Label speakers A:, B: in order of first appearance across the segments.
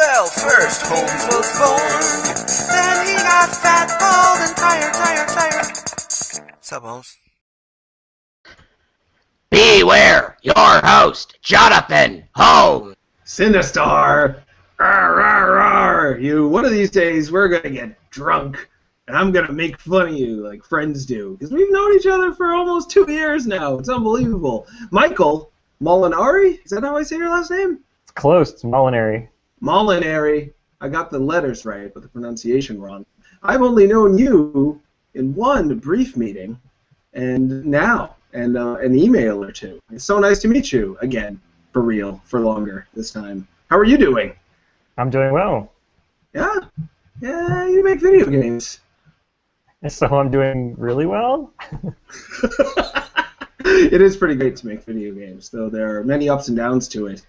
A: Well, first Holmes was born, then he got fat, bald, and tired. Sup, Holmes?
B: Beware your host, Jonathan Holmes.
C: Sinistar! Rawr, rawr, rawr! You, one of these days, we're gonna get drunk, and I'm gonna make fun of you like friends do, because we've known each other for almost 2 years now. It's unbelievable. Michael Molinari? Is that how I say your last name?
D: It's close. It's Molinari.
C: Molinari. I got the letters right, but the pronunciation wrong. I've only known you in one brief meeting, and now, and an email or two. It's so nice to meet you again, for real, for longer this time. How are you doing?
D: I'm doing well.
C: Yeah, you make video games.
D: So I'm doing really well?
C: It is pretty great to make video games, though there are many ups and downs to it.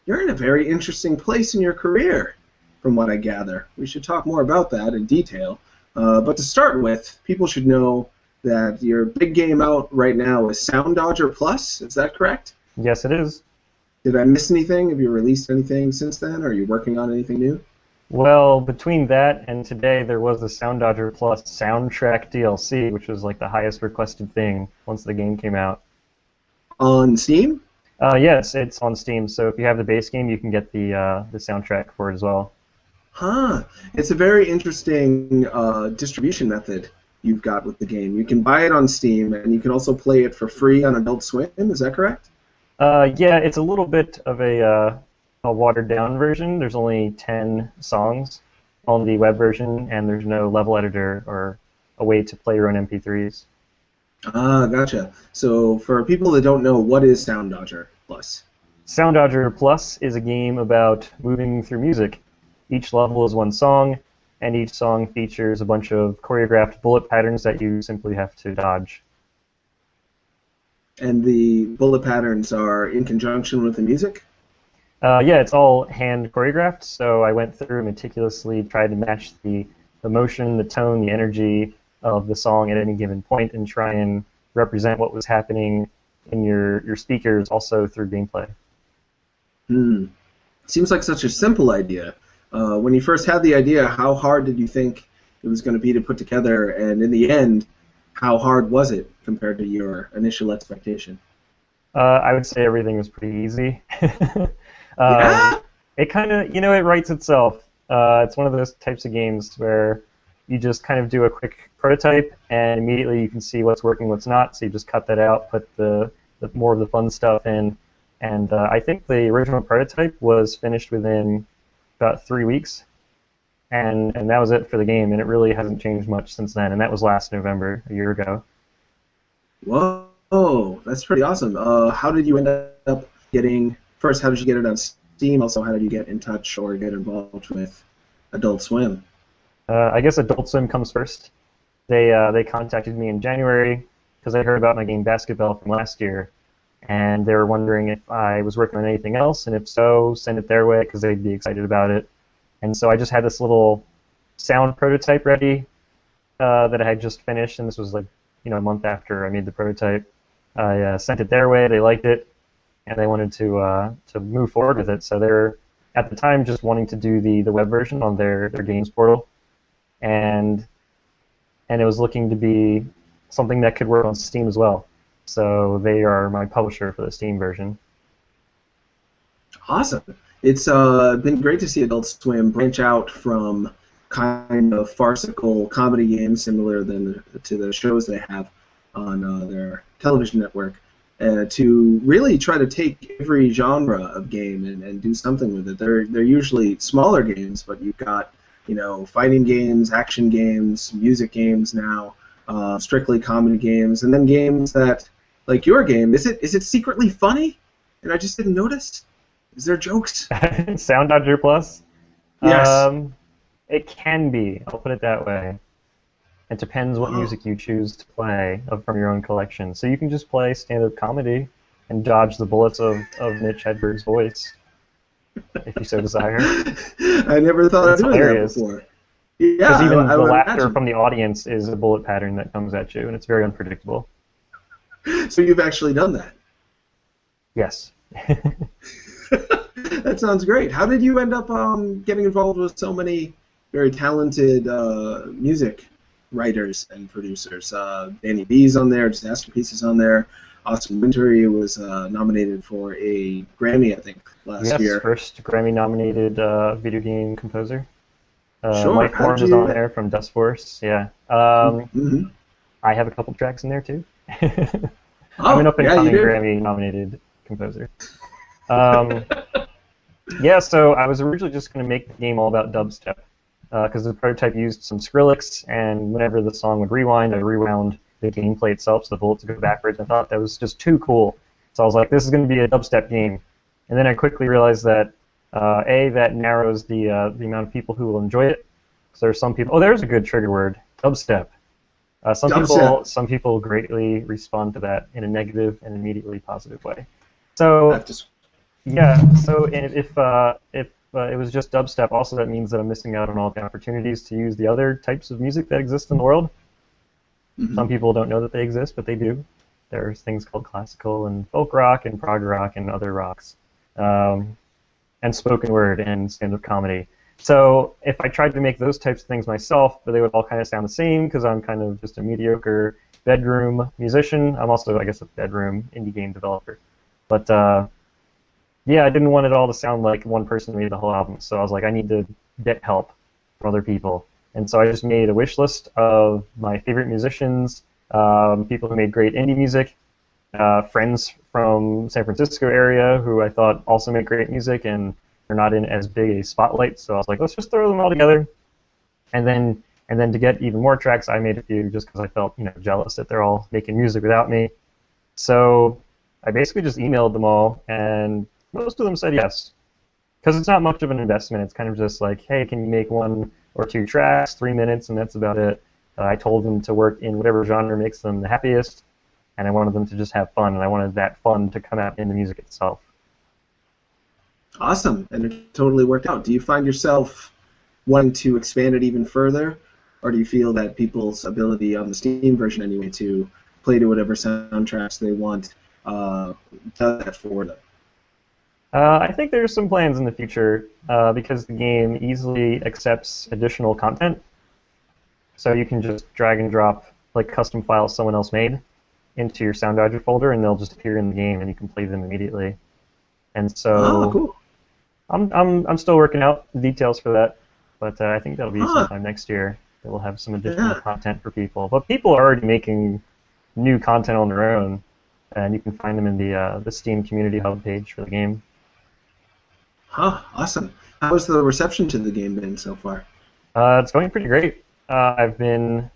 C: You're in a very interesting place in your career, from what I gather. We should talk more about that in detail. But to start with, people should know that your big game out right now is Soundodger Plus. Is that correct?
D: Yes, it is.
C: Did I miss anything? Have you released anything since then? Or are you working on anything new?
D: Well, between that and today, there was the Soundodger Plus soundtrack DLC, which was like the highest requested thing once the game came out.
C: On Steam?
D: Yes, it's on Steam. So if you have the base game, you can get the soundtrack for it as well.
C: Huh. It's a very interesting distribution method you've got with the game. You can buy it on Steam, and you can also play it for free on Adult Swim. Is that correct?
D: Yeah, it's a little bit of a watered-down version. There's only 10 songs on the web version, and there's no level editor or a way to play your own MP3s.
C: Ah, gotcha. So for people that don't know, what is Soundodger Plus?
D: Soundodger Plus is a game about moving through music. Each level is one song, and each song features a bunch of choreographed bullet patterns that you simply have to dodge.
C: And the bullet patterns are in conjunction with the music?
D: Yeah, it's all hand choreographed, so I went through and meticulously tried to match the motion, the tone, the energy of the song at any given point and try and represent what was happening in your speakers also through gameplay.
C: Seems like such a simple idea. When you first had the idea, how hard did you think it was going to be to put together, and in the end, how hard was it compared to your initial expectation?
D: I would say everything was pretty easy.
C: Yeah?
D: It kind of, it writes itself. It's one of those types of games where you just kind of do a quick prototype, and immediately you can see what's working, what's not, so you just cut that out, put the more of the fun stuff in, and I think the original prototype was finished within about 3 weeks, and that was it for the game, and it really hasn't changed much since then, and that was last November, a year ago.
C: Whoa, that's pretty awesome. How did you end up getting, first, how did you get it on Steam? Also, how did you get in touch or get involved with Adult Swim?
D: I guess Adult Swim comes first. They contacted me in January because they heard about my game Basketball from last year, and they were wondering if I was working on anything else, and if so, send it their way because they'd be excited about it. And so I just had this little sound prototype ready that I had just finished, and this was like a month after I made the prototype. I sent it their way. They liked it, and they wanted to move forward with it. So they're at the time just wanting to do the web version on their games portal, and it was looking to be something that could work on Steam as well. So they are my publisher for the Steam version.
C: Awesome. It's been great to see Adult Swim branch out from kind of farcical comedy games similar to the shows they have on their television network to really try to take every genre of game and do something with it. They're usually smaller games, but you've got fighting games, action games, music games now, strictly comedy games, and then games that, like your game, is it secretly funny? And I just didn't notice? Is there jokes?
D: Soundodger Plus?
C: Yes.
D: It can be, I'll put it that way. It depends what music you choose to play from your own collection. So you can just play stand-up comedy and dodge the bullets of Mitch Hedberg's voice, if you so desire.
C: I never thought I'd do that before. Yeah,
D: because even
C: I
D: the
C: would
D: laughter
C: imagine.
D: from the audience is a bullet pattern that comes at you, and it's very unpredictable.
C: So you've actually done that?
D: Yes.
C: That sounds great. How did you end up getting involved with so many very talented music writers and producers? Danny B's on there, Disaster Pieces on there. Austin Wintory was nominated for a Grammy, I think, last year.
D: Yes, first Grammy-nominated video game composer.
C: Sure.
D: Mike Holmes is on there from Dust Force. Yeah.
C: Mm-hmm.
D: I have a couple tracks in there too.
C: Oh,
D: I'm an up-and-coming
C: you did.
D: Grammy-nominated composer. Yeah, so I was originally just going to make the game all about dubstep, because the prototype used some Skrillex, and whenever the song would rewind, I rewound the gameplay itself so the bullets would go backwards. I thought that was just too cool. So I was like, this is going to be a dubstep game. And then I quickly realized that, A, that narrows the amount of people who will enjoy it. So there's some people, oh, there's a good trigger word, dubstep. Some people greatly respond to that in a negative and immediately positive way. So yeah, so if it was just dubstep, also that means that I'm missing out on all the opportunities to use the other types of music that exist in the world.
C: Mm-hmm.
D: Some people don't know that they exist, but they do. There's things called classical and folk rock and prog rock and other rocks, and spoken word and stand-up comedy. So if I tried to make those types of things myself, but they would all kind of sound the same because I'm kind of just a mediocre bedroom musician. I'm also, I guess, a bedroom indie game developer. But yeah, I didn't want it all to sound like one person made the whole album. So I was like, I need to get help from other people. And so I just made a wish list of my favorite musicians, people who made great indie music, friends from San Francisco area who I thought also make great music and they're not in as big a spotlight. So I was like, let's just throw them all together. And then to get even more tracks, I made a few just because I felt jealous that they're all making music without me. So I basically just emailed them all, and most of them said yes. Because it's not much of an investment. It's kind of just like, hey, can you make 1 or 2 tracks, 3 minutes, and that's about it. I told them to work in whatever genre makes them the happiest, and I wanted them to just have fun, and I wanted that fun to come out in the music itself.
C: Awesome, and it totally worked out. Do you find yourself wanting to expand it even further, or do you feel that people's ability on the Steam version anyway to play to whatever soundtracks they want does that for them?
D: I think there's some plans in the future because the game easily accepts additional content. So you can just drag and drop like custom files someone else made into your Soundodger folder, and they'll just appear in the game, and you can play them immediately. And so
C: cool.
D: I'm still working out the details for that, but I think that'll be sometime next year. That we'll have some additional content for people. But people are already making new content on their own, and you can find them in the Steam Community Hub page for the game.
C: Awesome. How's the reception to the game been so far?
D: It's going pretty great. I've been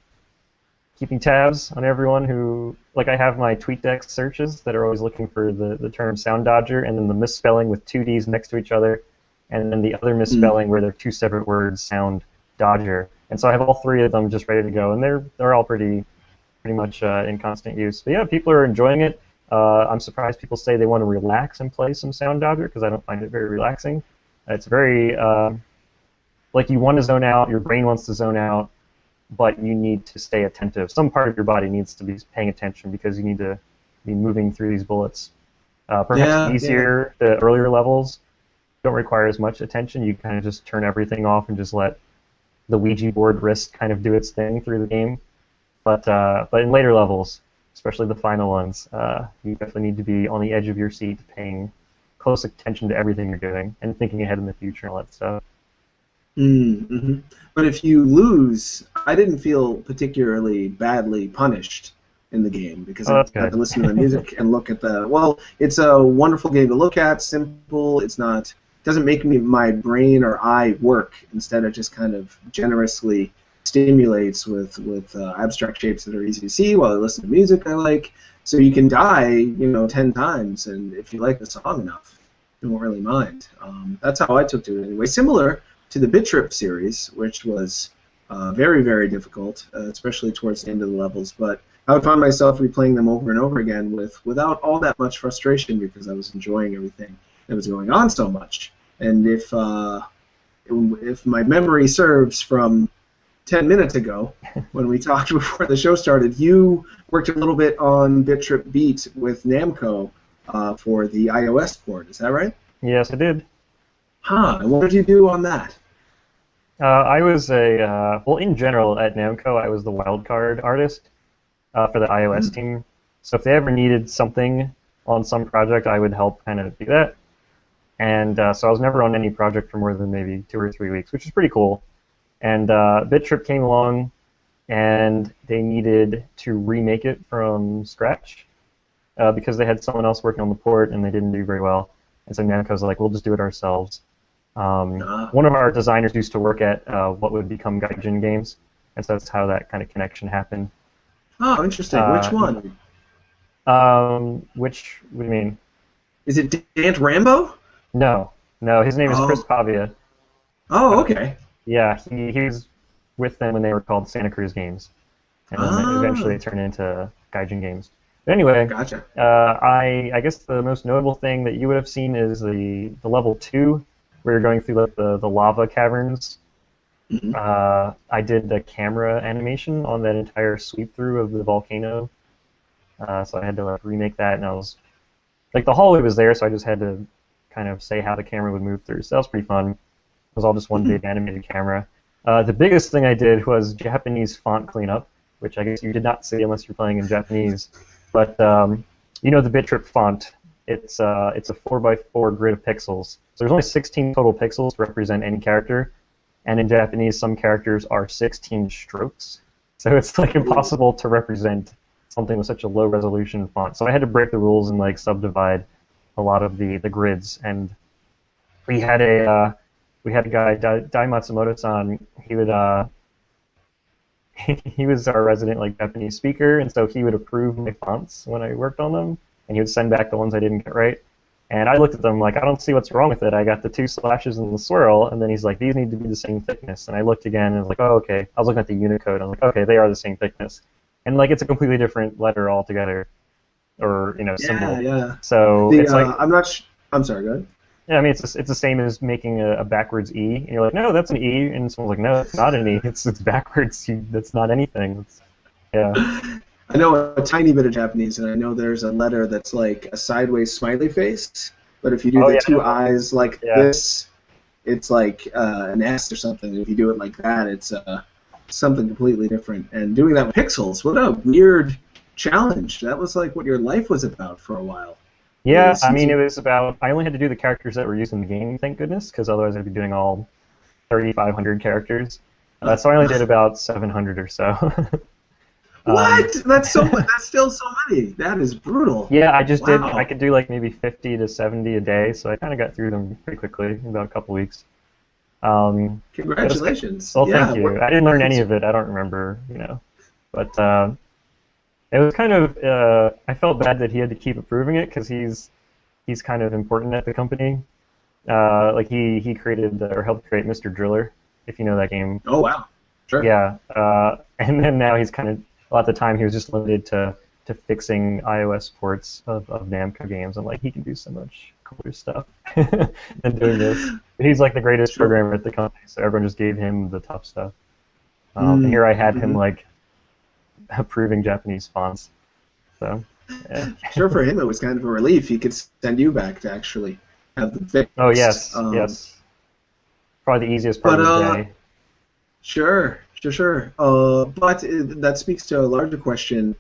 D: keeping tabs on everyone who, like I have my TweetDeck searches that are always looking for the term Soundodger and then the misspelling with 2 Ds next to each other, and then the other misspelling where they're 2 separate words, Soundodger. And so I have all 3 of them just ready to go, and they're all pretty much in constant use. But yeah, people are enjoying it. I'm surprised people say they want to relax and play some Soundodger because I don't find it very relaxing. It's very like you want to zone out, your brain wants to zone out, but you need to stay attentive. Some part of your body needs to be paying attention because you need to be moving through these bullets. Perhaps easier, the earlier levels don't require as much attention. You kind of just turn everything off and just let the Ouija board wrist kind of do its thing through the game. But in later levels, especially the final ones, you definitely need to be on the edge of your seat paying close attention to everything you're doing and thinking ahead in the future and all that stuff.
C: Mm-hmm. But if you lose, I didn't feel particularly badly punished in the game because I had to listen to the music and look at the. Well, it's a wonderful game to look at. Simple. It's not. Doesn't make my brain or eye work. Instead, it just kind of generously stimulates with abstract shapes that are easy to see while I listen to music I like. So you can die, 10 times, and if you like the song enough, you won't really mind. That's how I took to it anyway. Similar to the Bit Trip series, which was very, very difficult, especially towards the end of the levels. But I would find myself replaying them over and over again without all that much frustration because I was enjoying everything that was going on so much. And if my memory serves from 10 minutes ago, when we talked before the show started, you worked a little bit on Bit Trip Beat with Namco for the iOS port. Is that right?
D: Yes, I did.
C: Huh. And what did you do on that?
D: I was well, in general, at Namco, I was the wildcard artist for the iOS team. So if they ever needed something on some project, I would help kind of do that. And so I was never on any project for more than maybe 2 or 3 weeks, which is pretty cool. And BitTrip came along, and they needed to remake it from scratch because they had someone else working on the port, and they didn't do very well. And so Namco's like, we'll just do it ourselves. One of our designers used to work at what would become Gaijin Games, and so that's how that kind of connection happened.
C: Oh, interesting. Which one?
D: What do you mean?
C: Is it Dant Rambo?
D: No, his name is Chris Pavia.
C: Oh, okay.
D: Yeah, he was with them when they were called Santa Cruz Games, and then eventually turned into Gaijin Games. But anyway,
C: Gotcha.
D: I guess the most notable thing that you would have seen is the level 2, where you're going through like the lava caverns.
C: Mm-hmm.
D: I did the camera animation on that entire sweep through of the volcano, so I had to like remake that, and I was like the hallway was there, so I just had to kind of say how the camera would move through. So that was pretty fun. It was all just one big animated camera. The biggest thing I did was Japanese font cleanup, which I guess you did not see unless you're playing in Japanese. But you know the BitTrip font. It's a 4x4 grid of pixels. So there's only 16 total pixels to represent any character, and in Japanese some characters are 16 strokes. So it's like impossible to represent something with such a low resolution font. So I had to break the rules and like subdivide a lot of the grids. And we had a guy, Dai Matsumoto-san. He would he was our resident like Japanese speaker, and so he would approve my fonts when I worked on them, and he would send back the ones I didn't get right. And I looked at them like, I don't see what's wrong with it. I got the 2 slashes and the swirl, and then he's like, these need to be the same thickness. And I looked again, and I was like, oh, okay. I was looking at the Unicode. I was like, okay, they are the same thickness. And like, it's a completely different letter altogether, or symbol.
C: Yeah.
D: So it's like
C: I'm sorry. Go ahead.
D: Yeah, I mean, it's the same as making a backwards E. And you're like, no, that's an E. And someone's like, no, it's not an E. It's backwards. That's not anything. Yeah.
C: I know a tiny bit of Japanese, and I know there's a letter that's like a sideways smiley face, but if you do the 2 eyes like this, it's like an S or something. If you do it like that, it's something completely different. And doing that with pixels, what a weird challenge. That was like what your life was about for a while.
D: Yeah, I mean, it was about, I only had to do the characters that were used in the game, thank goodness, because otherwise I'd be doing all 3,500 characters. So I only did about 700 or so.
C: What? That's still so many. That is brutal.
D: Yeah, I could do like maybe 50 to 70 a day, so I kind of got through them pretty quickly in about a couple weeks.
C: Congratulations.
D: Thank you. I didn't learn any of it. I don't remember, but it was kind of, I felt bad that he had to keep approving it because he's kind of important at the company. Like he created or helped create Mr. Driller, if you know that game.
C: Oh wow, sure.
D: Yeah, and then now he's kind of, well, at the time he was just limited to fixing iOS ports of Namco games, and like he can do so much cooler stuff than doing this. But he's like the greatest programmer at the company, so everyone just gave him the tough stuff. And here I had him like approving Japanese fonts. So, yeah.
C: Sure, for him it was kind of a relief. He could send you back to actually have them fixed.
D: Oh yes, yes. Probably the easiest part of the day.
C: Sure. But that speaks to a larger question,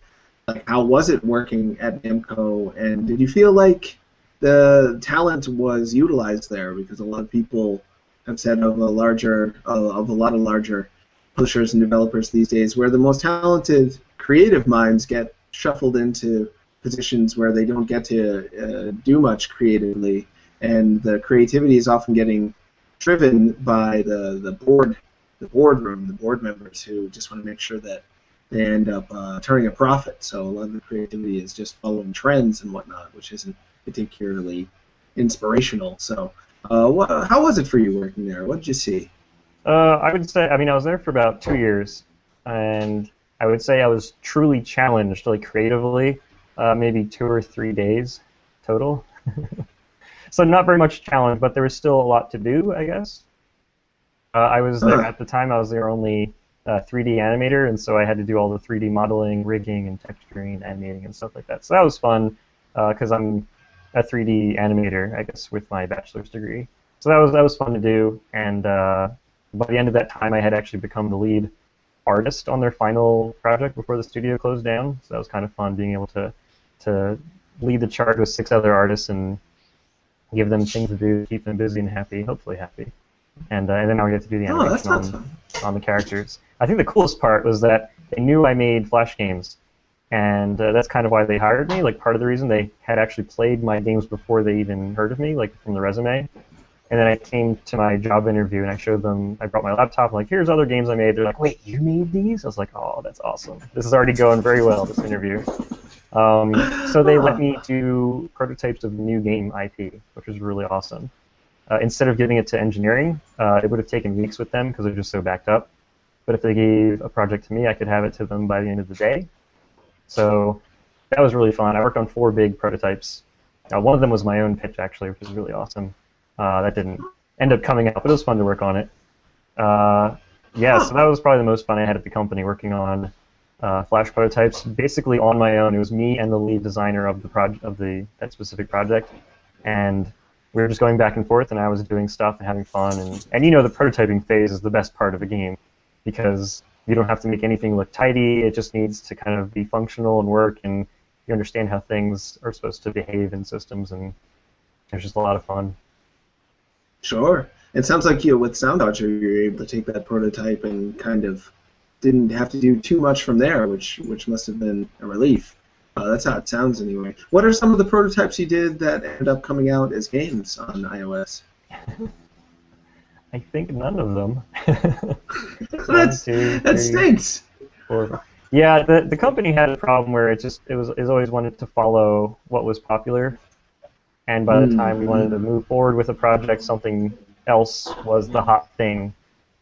C: like how was it working at Namco, and did you feel like the talent was utilized there? Because a lot of people have said of a lot of larger publishers and developers these days, where the most talented creative minds get shuffled into positions where they don't get to do much creatively, and the creativity is often getting driven by the boardroom, the board members who just want to make sure that they end up turning a profit. So a lot of the creativity is just following trends and whatnot, which isn't particularly inspirational. So how was it for you working there? What did you see?
D: I would say, I mean, I was there for about 2 years, and I would say I was truly challenged, like creatively, maybe 2 or 3 days total. So not very much challenge, but there was still a lot to do, I guess. I was there at the time. I was their only 3D animator, and so I had to do all the 3D modeling, rigging, and texturing, animating, and stuff like that. So that was fun because I'm a 3D animator, I guess, with my bachelor's degree. So that was fun to do, and by the end of that time, I had actually become the lead artist on their final project before the studio closed down. So that was kind of fun being able to lead the charge with 6 other artists and give them things to do, keep them busy and happy, hopefully happy. And then I'll get to do the animation on the characters. I think the coolest part was that they knew I made Flash games, and that's kind of why they hired me. Like, part of the reason they had actually played my games before they even heard of me, like from the resume. And then I came to my job interview and I showed them, I brought my laptop, I'm like, here's other games I made. They're like, wait, you made these? I was like, oh, that's awesome. This is already going very well, this interview. So they let me do prototypes of new game IP, which was really awesome. Instead of giving it to engineering, it would have taken weeks with them because they're just so backed up. But if they gave a project to me, I could have it to them by the end of the day. So that was really fun. I worked on 4 big prototypes. One of them was my own pitch, actually, which was really awesome. That didn't end up coming out, but it was fun to work on it. Yeah, so that was probably the most fun I had at the company, working on Flash prototypes, basically on my own. It was me and the lead designer of that specific project, and we were just going back and forth, and I was doing stuff and having fun. And you know, the prototyping phase is the best part of a game because you don't have to make anything look tidy. It just needs to kind of be functional and work, and you understand how things are supposed to behave in systems, and it's just a lot of fun.
C: Sure. It sounds like with Soundodger, you're able to take that prototype and kind of didn't have to do too much from there, which must have been a relief. That's how it sounds anyway. What are some of the prototypes you did that ended up coming out as games on iOS?
D: I think none of them.
C: That stinks.
D: 4. Yeah, the company had a problem where it always wanted to follow what was popular. And by the time we wanted to move forward with a project, something else was the hot thing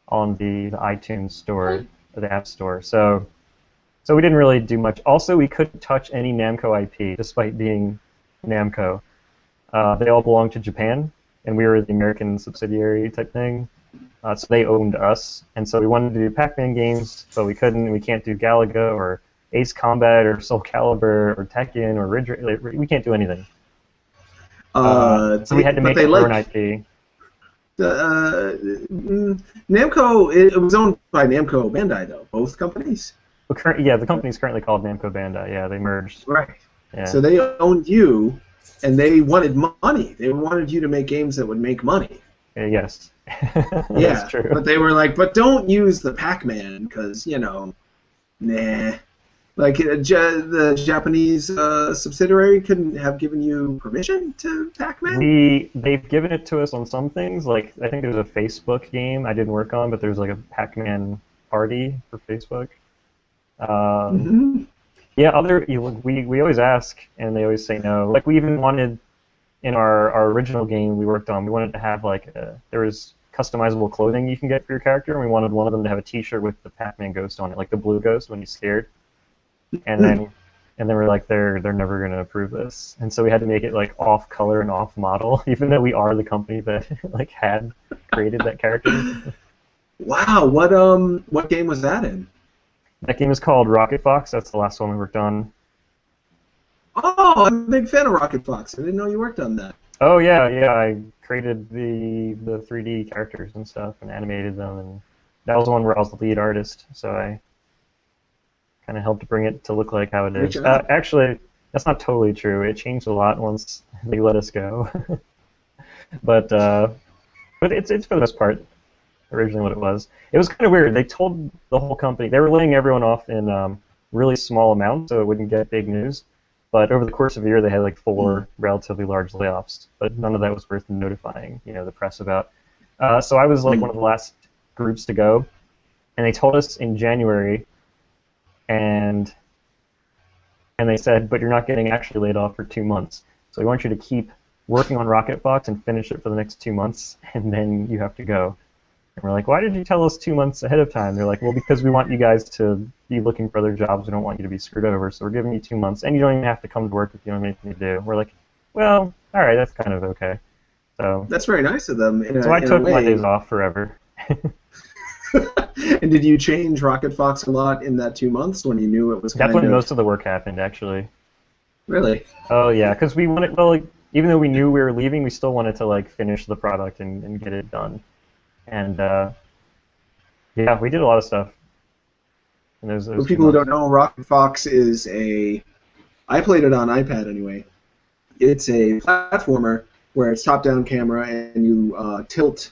D: on the iTunes store, or the App Store. So we didn't really do much. Also, we couldn't touch any Namco IP, despite being Namco. They all belonged to Japan, and we were the American subsidiary type thing. So they owned us. And so we wanted to do Pac-Man games, but we couldn't. We can't do Galaga or Ace Combat or Soul Calibur or Tekken or Ridge Racer. We can't do anything. So we had to make our own IP.
C: Namco, it was owned by Namco Bandai, though. Both companies?
D: Well, yeah, the company's currently called Namco Bandai. Yeah, they merged.
C: Right.
D: Yeah.
C: So they owned you, and they wanted money. They wanted you to make games that would make money.
D: Yes.
C: Yeah,
D: that's true.
C: But they were like, but don't use the Pac-Man, because, nah. Like, the Japanese subsidiary couldn't have given you permission to Pac-Man?
D: They've given it to us on some things. Like, I think there's a Facebook game I didn't work on, but there's like a Pac-Man party for Facebook. Yeah, we always ask, and they always say no. Like, we even wanted, in our original game we worked on, we wanted to have, like, there was customizable clothing you can get for your character, and we wanted one of them to have a t-shirt with the Pac-Man ghost on it, like the blue ghost when he's scared. And then we're like, they're never going to approve this. And so we had to make it, like, off-color and off-model, even though we are the company that, like, had created that character.
C: Wow, what game was that in?
D: That game is called Rocket Fox. That's the last one we worked on.
C: Oh, I'm a big fan of Rocket Fox. I didn't know you worked on that.
D: Oh, yeah, I created the 3D characters and stuff and animated them, and that was the one where I was the lead artist, so I kind of helped bring it to look like how it is. Actually, that's not totally true. It changed a lot once they let us go. but it's for the most part originally what it was. It was kind of weird. They told the whole company, they were laying everyone off in really small amounts so it wouldn't get big news. But over the course of a year, they had like 4 relatively large layoffs. But none of that was worth notifying, the press about. So I was like one of the last groups to go, and they told us in January. And they said, but you're not getting actually laid off for 2 months. So we want you to keep working on Rocket Fox and finish it for the next 2 months, and then you have to go. And we're like, why did you tell us 2 months ahead of time? They're like, well, because we want you guys to be looking for other jobs. We don't want you to be screwed over, so we're giving you 2 months, and you don't even have to come to work if you don't have anything to do. We're like, well, all right, that's kind of okay. So
C: that's very nice of them.
D: So I took my days off forever.
C: And did you change Rocket Fox a lot in that 2 months when you knew it was
D: That's when most of the work happened, actually.
C: Really?
D: Oh, yeah, because we wanted, well, like, even though we knew we were leaving, we still wanted to like finish the product and get it done. And yeah, we did a lot of stuff. And those
C: For people who don't know, Rocket Fox is I played it on iPad anyway. It's a platformer where it's top-down camera and you tilt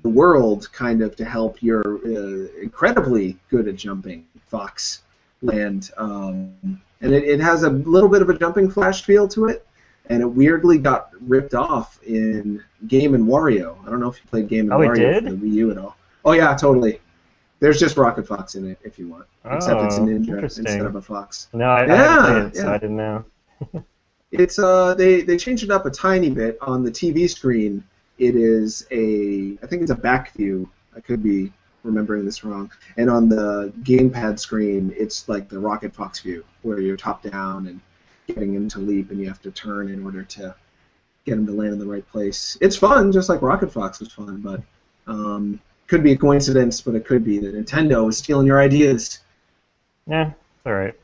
C: the world kind of to help your incredibly good at jumping Fox land. And it has a little bit of a jumping flash feel to it, and it weirdly got ripped off in Game & Wario. I don't know if you played Game & Wario for the Wii U at all. Oh yeah, totally. There's just Rocket Fox in it if you want, except it's a ninja instead of a fox.
D: No, I haven't played it, so I didn't know.
C: It's they changed it up a tiny bit on the TV screen. It is I think it's a back view. I could be remembering this wrong. And on the gamepad screen, it's like the Rocket Fox view, where you're top down and getting him to leap, and you have to turn in order to get him to land in the right place. It's fun, just like Rocket Fox was fun, but could be a coincidence, but it could be that Nintendo is stealing your ideas.
D: Yeah, it's all right.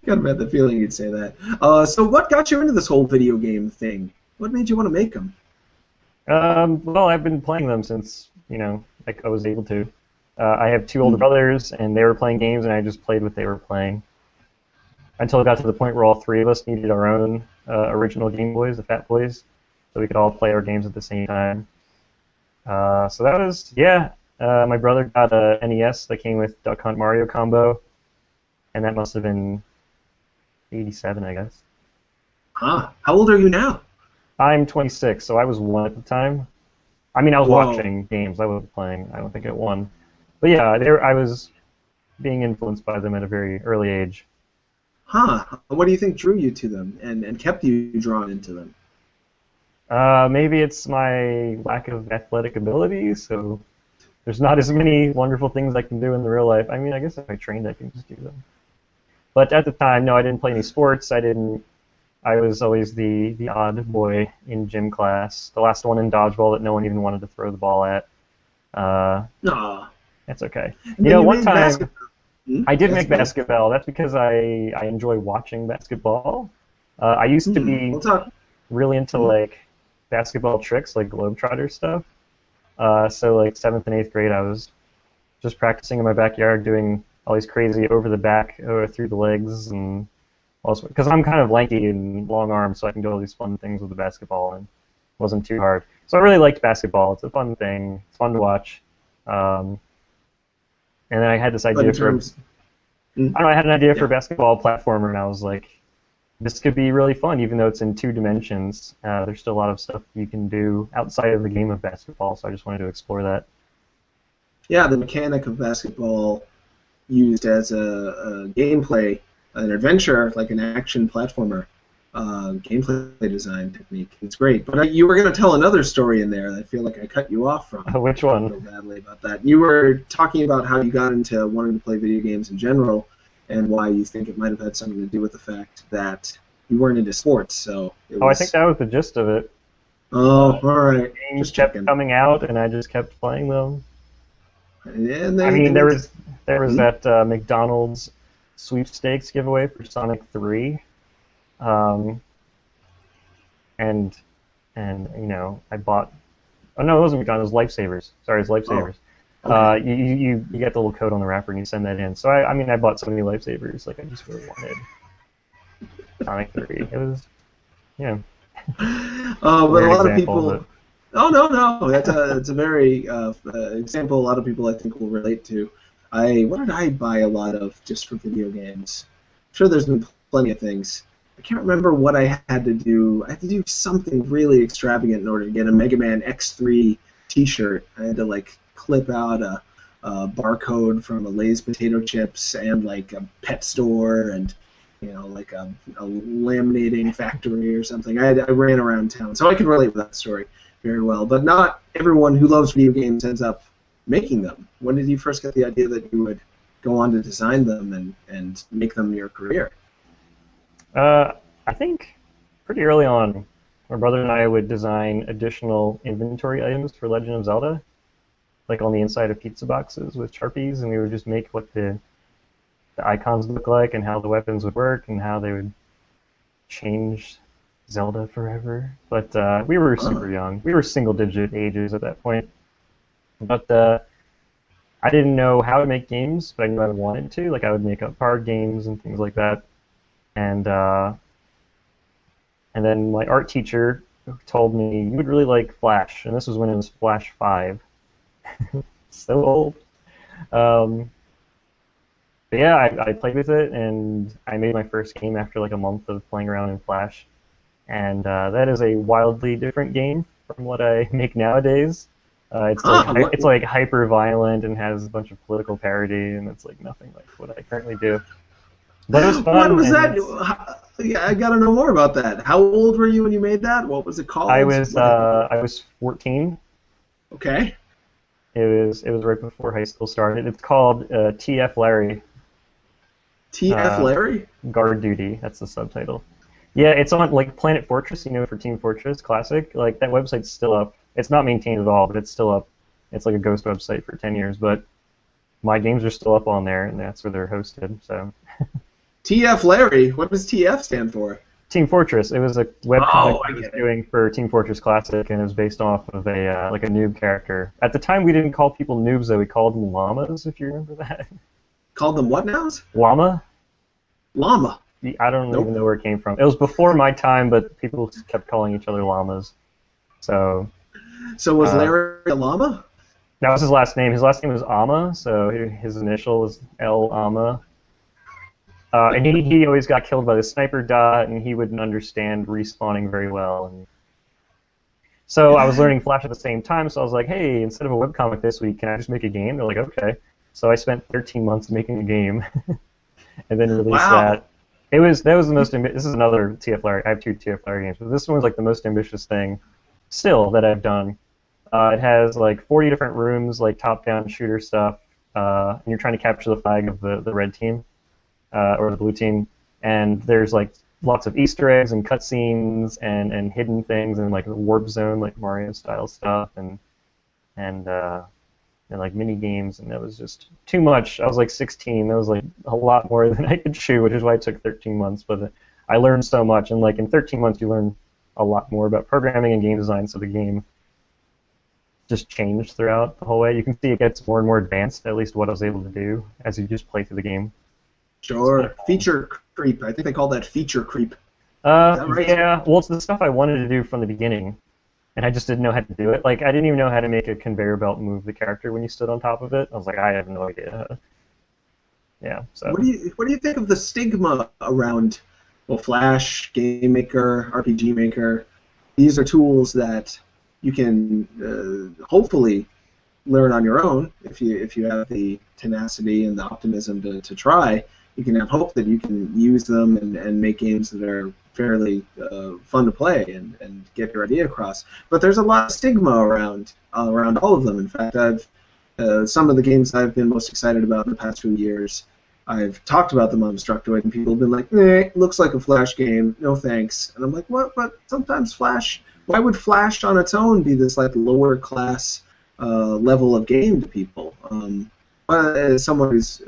C: Kind of had the feeling you'd say that. So what got you into this whole video game thing? What made you want to make them?
D: Well, I've been playing them since, like I was able to. I have two older brothers, and they were playing games, and I just played what they were playing. Until it got to the point where all three of us needed our own original Game Boys, the Fat Boys, so we could all play our games at the same time. So that was, my brother got a NES that came with Duck Hunt Mario combo, and that must have been 87, I guess.
C: How old are you now?
D: I'm 26, so I was 1 at the time. I mean, I was watching games. I wasn't playing. I don't think it won. But yeah, I was being influenced by them at a very early age.
C: What do you think drew you to them and kept you drawn into them?
D: Maybe it's my lack of athletic ability, so there's not as many wonderful things I can do in the real life. I mean, I guess if I trained, I can just do them. But at the time, no, I didn't play any sports. I was always the odd boy in gym class, the last one in dodgeball that no one even wanted to throw the ball at. That's okay. One time I did make basketball. That's because I enjoy watching basketball. I used to be really into like basketball tricks, like Globetrotter stuff. So like 7th and 8th grade, I was just practicing in my backyard doing all these crazy over the back, through the legs, and also because I'm kind of lanky and long arms, so I can do all these fun things with the basketball, and it wasn't too hard. So I really liked basketball. It's a fun thing. It's fun to watch. And then I had this idea I had an idea for a basketball platformer, and I was like, this could be really fun, even though it's in 2 dimensions. There's still a lot of stuff you can do outside of the game of basketball, so I just wanted to explore that.
C: Yeah, the mechanic of basketball used as a gameplay, an adventure, like an action platformer, gameplay design technique. It's great. But you were going to tell another story in there that I feel like I cut you off from.
D: Which one?
C: I feel badly about that. You were talking about how you got into wanting to play video games in general, and why you think it might have had something to do with the fact that you weren't into sports. So
D: I think that was the gist of it.
C: Oh, all right.
D: Games kept coming out, and I just kept playing them.
C: And
D: there was that McDonald's sweepstakes giveaway for Sonic 3, and I bought. Oh no, it wasn't McDonald's. Lifesavers. Sorry, it's Lifesavers. Okay. You get the little code on the wrapper and you send that in. So I bought so many Lifesavers. Like I just really wanted Sonic 3. It was,
C: but a lot of people. Oh no! That's a very example. A lot of people I think will relate to. What did I buy a lot of just for video games? I'm sure there's been plenty of things. I can't remember what I had to do. I had to do something really extravagant in order to get a Mega Man X3 T-shirt. I had to like clip out a barcode from a Lay's potato chips and like a pet store and like a laminating factory or something. I ran around town, so I can relate with that story very well. But not everyone who loves video games ends up making them. When did you first get the idea that you would go on to design them and make them your career?
D: I think pretty early on, my brother and I would design additional inventory items for Legend of Zelda, like on the inside of pizza boxes with Sharpies, and we would just make what the icons look like and how the weapons would work and how they would changed Zelda forever. But we were super young. We were single-digit ages at that point. But I didn't know how to make games, but I knew I wanted to. Like I would make up card games and things like that. And then my art teacher told me, you would really like Flash. And this was when it was Flash 5. So old. But yeah, I played with it, and I made my first game after like a month of playing around in Flash. And that is a wildly different game from what I make nowadays. It's like hyper violent and has a bunch of political parody, and it's like nothing like what I currently do. But it was fun.
C: What was that? Yeah, I gotta know more about that. How old were you when you made that? What was it called?
D: I was 14.
C: Okay.
D: It was right before high school started. It's called TF Larry.
C: TF Larry?
D: Guard Duty. That's the subtitle. Yeah, it's on like Planet Fortress. You know, for Team Fortress Classic. Like that website's still up. It's not maintained at all, but it's still up. It's like a ghost website for 10 years, but my games are still up on there, and that's where they're hosted. So.
C: TF Larry. What does TF stand for?
D: Team Fortress. It was a webcomic I was doing for Team Fortress Classic, and it was based off of a like a noob character. At the time, we didn't call people noobs, though. We called them llamas, if you remember that.
C: Called them what now?
D: Llama?
C: Llama.
D: I don't even know where it came from. It was before my time, but people kept calling each other llamas. So
C: was Larry a llama?
D: That was his last name. His last name was Ama, so his initial was L Ama. And he always got killed by the sniper dot, and he wouldn't understand respawning very well. And so I was learning Flash at the same time, so I was like, hey, instead of a webcomic this week, can I just make a game? They're like, okay. So I spent 13 months making a game, and then released that. That was the most this is another TF Larry. I have 2 TF Larry games, but this one was like the most ambitious thing still that I've done. It has like 40 different rooms, like top-down shooter stuff, and you're trying to capture the flag of the red team. Or the blue team, and there's like lots of Easter eggs and cutscenes and hidden things and like a warp zone like Mario style stuff and like mini games, and that was just too much. I was like 16. That was like a lot more than I could chew, which is why it took 13 months. But I learned so much, and like in 13 months you learn a lot more about programming and game design. So the game just changed throughout the whole way. You can see it gets more and more advanced. At least what I was able to do as you just play through the game.
C: Sure. Feature creep. I think they call that feature creep. Is that right?
D: Yeah. Well, it's the stuff I wanted to do from the beginning, and I just didn't know how to do it. Like, I didn't even know how to make a conveyor belt move the character when you stood on top of it. I was like, I have no idea. Yeah. So.
C: What do you think of the stigma around, well, Flash, Game Maker, RPG Maker? These are tools that you can hopefully learn on your own if you have the tenacity and the optimism to try. You can have hope that you can use them and make games that are fairly fun to play and get your idea across. But there's a lot of stigma around all of them. In fact, I've some of the games I've been most excited about in the past few years, I've talked about them on Destructoid, and people have been like, looks like a Flash game, no thanks. And I'm like, what? But sometimes Flash, why would Flash on its own be this like lower class level of game to people? As someone who's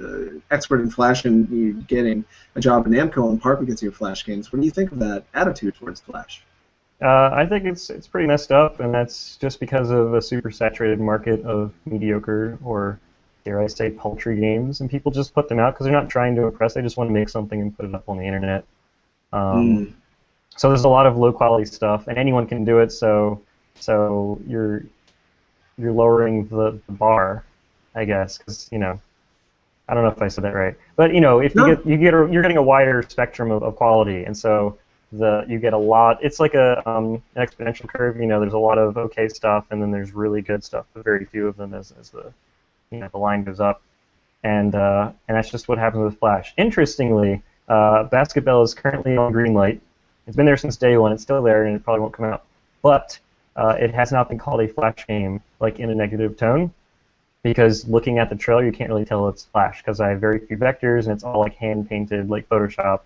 C: expert in Flash and you're getting a job in Namco in part because of your Flash games, what do you think of that attitude towards Flash?
D: I think it's pretty messed up, and that's just because of a super saturated market of mediocre or, dare I say, paltry games, and people just put them out because they're not trying to impress. They just want to make something and put it up on the internet. So there's a lot of low-quality stuff, and anyone can do it. So you're lowering the bar, I guess, because I don't know if I said that right, but if you're getting a wider spectrum of quality, and so you get a lot. It's like an exponential curve. There's a lot of okay stuff, and then there's really good stuff, but very few of them as the line goes up, and that's just what happens with Flash. Interestingly, Basketball is currently on greenlight. It's been there since day one. It's still there, and it probably won't come out, but it has not been called a Flash game, like in a negative tone. Because looking at the trailer, you can't really tell it's Flash because I have very few vectors and it's all like hand-painted, like Photoshop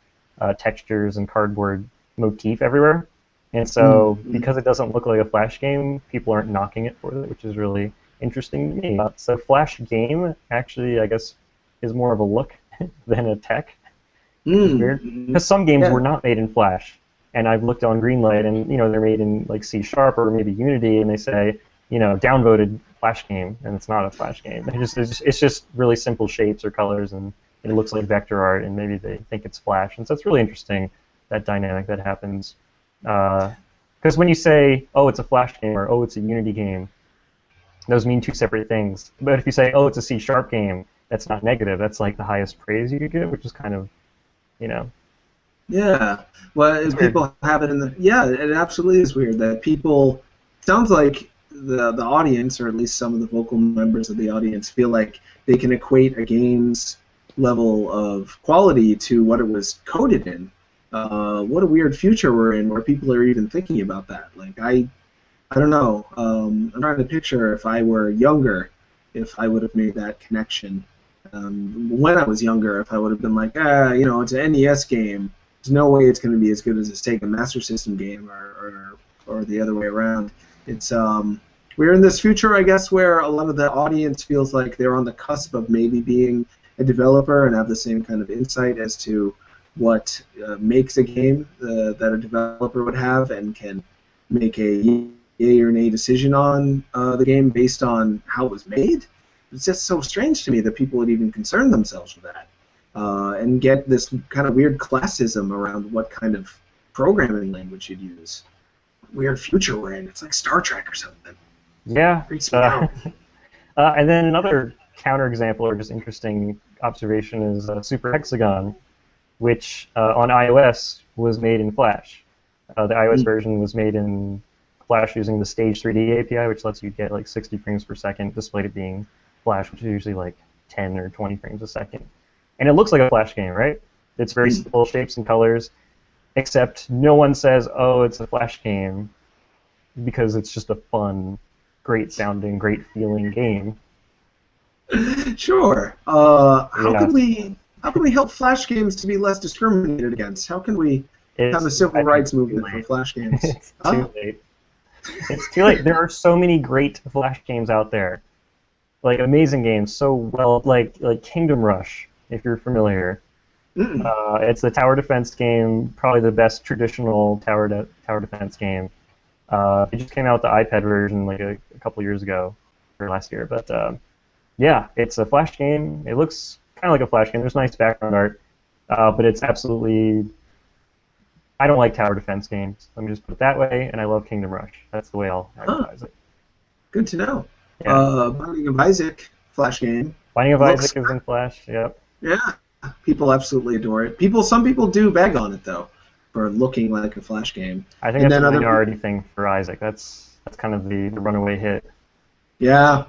D: textures and cardboard motif everywhere. And so because it doesn't look like a Flash game, people aren't knocking it for it, which is really interesting to me. So Flash game actually, I guess, is more of a look than a tech. Which is weird. Because some games were not made in Flash. And I've looked on Greenlight, and they're made in like C# or maybe Unity, and they say downvoted Flash game, and it's not a Flash game. It's just really simple shapes or colors, and it looks like vector art, and maybe they think it's Flash, and so it's really interesting, that dynamic that happens. Because when you say, oh, it's a Flash game, or oh, it's a Unity game, those mean two separate things. But if you say, oh, it's a C# game, that's not negative. That's like the highest praise you could get, which is kind of,
C: Yeah. Well, people have it in the... Yeah, it absolutely is weird that people... Sounds like the audience, or at least some of the vocal members of the audience, feel like they can equate a game's level of quality to what it was coded in. What a weird future we're in, where people are even thinking about that. Like, I don't know. I'm trying to picture if I were younger, if I would have made that connection. When I was younger, if I would have been like, it's an NES game, there's no way it's going to be as good as a Sega Master System game, or the other way around. It's we're in this future, I guess, where a lot of the audience feels like they're on the cusp of maybe being a developer and have the same kind of insight as to what makes a game that a developer would have, and can make a yay or nay decision on the game based on how it was made. It's just so strange to me that people would even concern themselves with that, and get this kind of weird classism around what kind of programming language you'd use. Weird future we're in. It's like Star Trek or something.
D: Yeah.
C: Freaks me out.
D: And then another counterexample, or just interesting observation, is Super Hexagon, which on iOS was made in Flash. The iOS version was made in Flash using the Stage 3D API, which lets you get like 60 frames per second, despite it being Flash, which is usually like 10 or 20 frames a second. And it looks like a Flash game, right? It's very simple shapes and colors, except no one says, oh, it's a Flash game, because it's just a fun, great-sounding, great-feeling game.
C: Sure. How can we help Flash games to be less discriminated against? How can we have a civil rights movement for Flash games?
D: It's too late. It's too late. There are so many great Flash games out there, like amazing games, so well, like Kingdom Rush, if you're familiar. It's the tower defense game, probably the best traditional tower defense game. It just came out with the iPad version like a couple years ago, or last year. But yeah, it's a Flash game. It looks kind of like a Flash game. There's nice background art, but it's absolutely... I don't like tower defense games. Let me just put it that way, and I love Kingdom Rush. That's the way I'll advertise it.
C: Good to know.
D: Yeah.
C: Binding of Isaac, Flash game.
D: Binding of Isaac is in Flash, yep.
C: Yeah, people absolutely adore it. Some people do beg on it, though, for looking like a Flash game.
D: I think that's a minority thing for Isaac. That's kind of the runaway hit.
C: Yeah,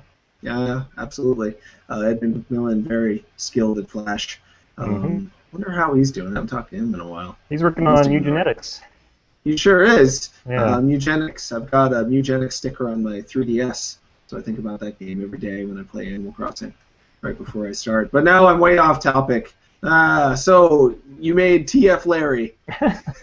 C: absolutely. Edmund McMillan, very skilled at Flash. Wonder how he's doing. I haven't talked to him in a while.
D: He's working on Eugenetics.
C: He sure is.
D: Yeah.
C: Eugenics. I've got a Eugenics sticker on my 3DS, so I think about that game every day when I play Animal Crossing, right before I start. But now I'm way off topic. So you made TF Larry.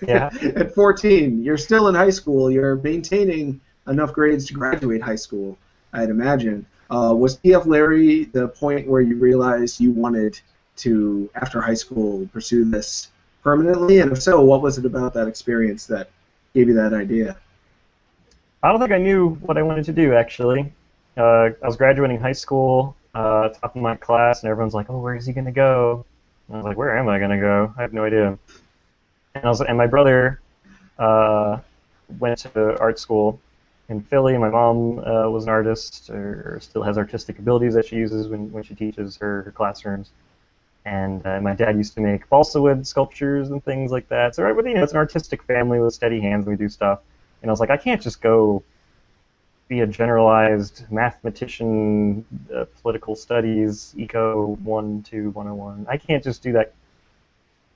D: Yeah.
C: At 14. You're still in high school. You're maintaining enough grades to graduate high school, I'd imagine. Was TF Larry the point where you realized you wanted to, after high school, pursue this permanently? And if so, what was it about that experience that gave you that idea?
D: I don't think I knew what I wanted to do, actually. I was graduating high school, top of my class, and everyone's like, oh, where is he going to go? And I was like, where am I going to go? I have no idea. And my brother went to art school in Philly. My mom was an artist, or still has artistic abilities that she uses when she teaches her classrooms. And my dad used to make balsa wood sculptures and things like that. So it's an artistic family with steady hands, and we do stuff. And I was like, I can't just go be a generalized mathematician, political studies, eco 101. I can't just do that.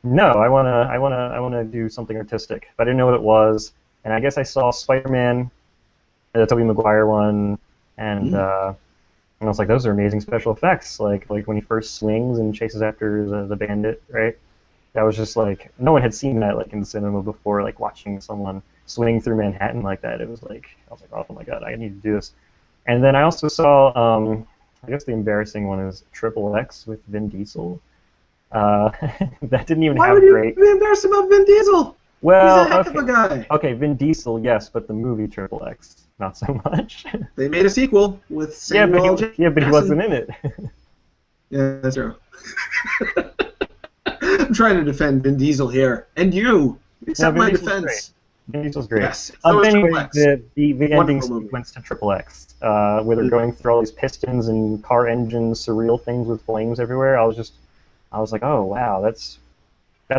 D: No, I wanna do something artistic. But I didn't know what it was. And I guess I saw Spider-Man, the Tobey Maguire one, and I was like, those are amazing special effects. Like when he first swings and chases after the bandit, right? That was just like, no one had seen that like in the cinema before, like watching someone swing through Manhattan like that. It was like, I was like, oh my god, I need to do this. And then I also saw, I guess the embarrassing one is Triple X with Vin Diesel. That didn't even have great...
C: Why would you be embarrassed about Vin Diesel?
D: Well,
C: He's a heck
D: okay.
C: of a guy.
D: Okay, Vin Diesel, yes, but the movie Triple X, not so much.
C: They made a sequel with
D: yeah,
C: Samuel L.
D: but he wasn't in it.
C: Yeah, that's true. I'm trying to defend Vin Diesel here, and you accept
D: Vin
C: my
D: Diesel's
C: defense.
D: great. Vin Diesel's great.
C: Yes. So is
D: Anyway,
C: Triple X.
D: the ending
C: Wonderful movie.
D: sequence to Triple X, where they're going through all these pistons and car engines, surreal things with flames everywhere. I was like, oh wow, that's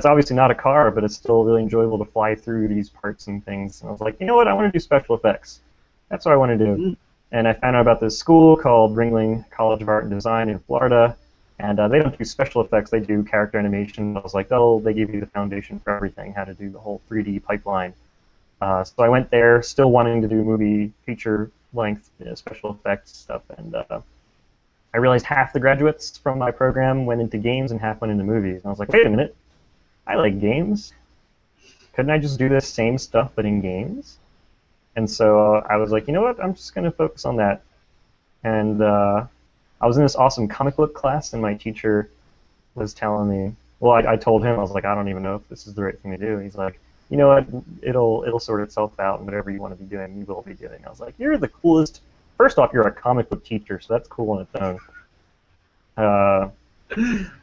D: obviously not a car, but it's still really enjoyable to fly through these parts and things. And I was like, you know what, I want to do special effects. That's what I want to do.
C: Mm.
D: And I found out about this school called Ringling College of Art and Design in Florida, and they don't do special effects, they do character animation. I was like, oh, they give you the foundation for everything, how to do the whole 3D pipeline. So I went there, still wanting to do movie feature-length special effects stuff, and I realized half the graduates from my program went into games and half went into movies. And I was like, wait a minute, I like games. Couldn't I just do this same stuff but in games? And so I was like, you know what, I'm just going to focus on that. And I was in this awesome comic book class, and my teacher was telling me, well, I told him, I was like, I don't even know if this is the right thing to do. He's like, you know what, it'll sort itself out, and whatever you want to be doing, you will be doing. I was like, you're the coolest. First off, you're a comic book teacher, so that's cool on its own.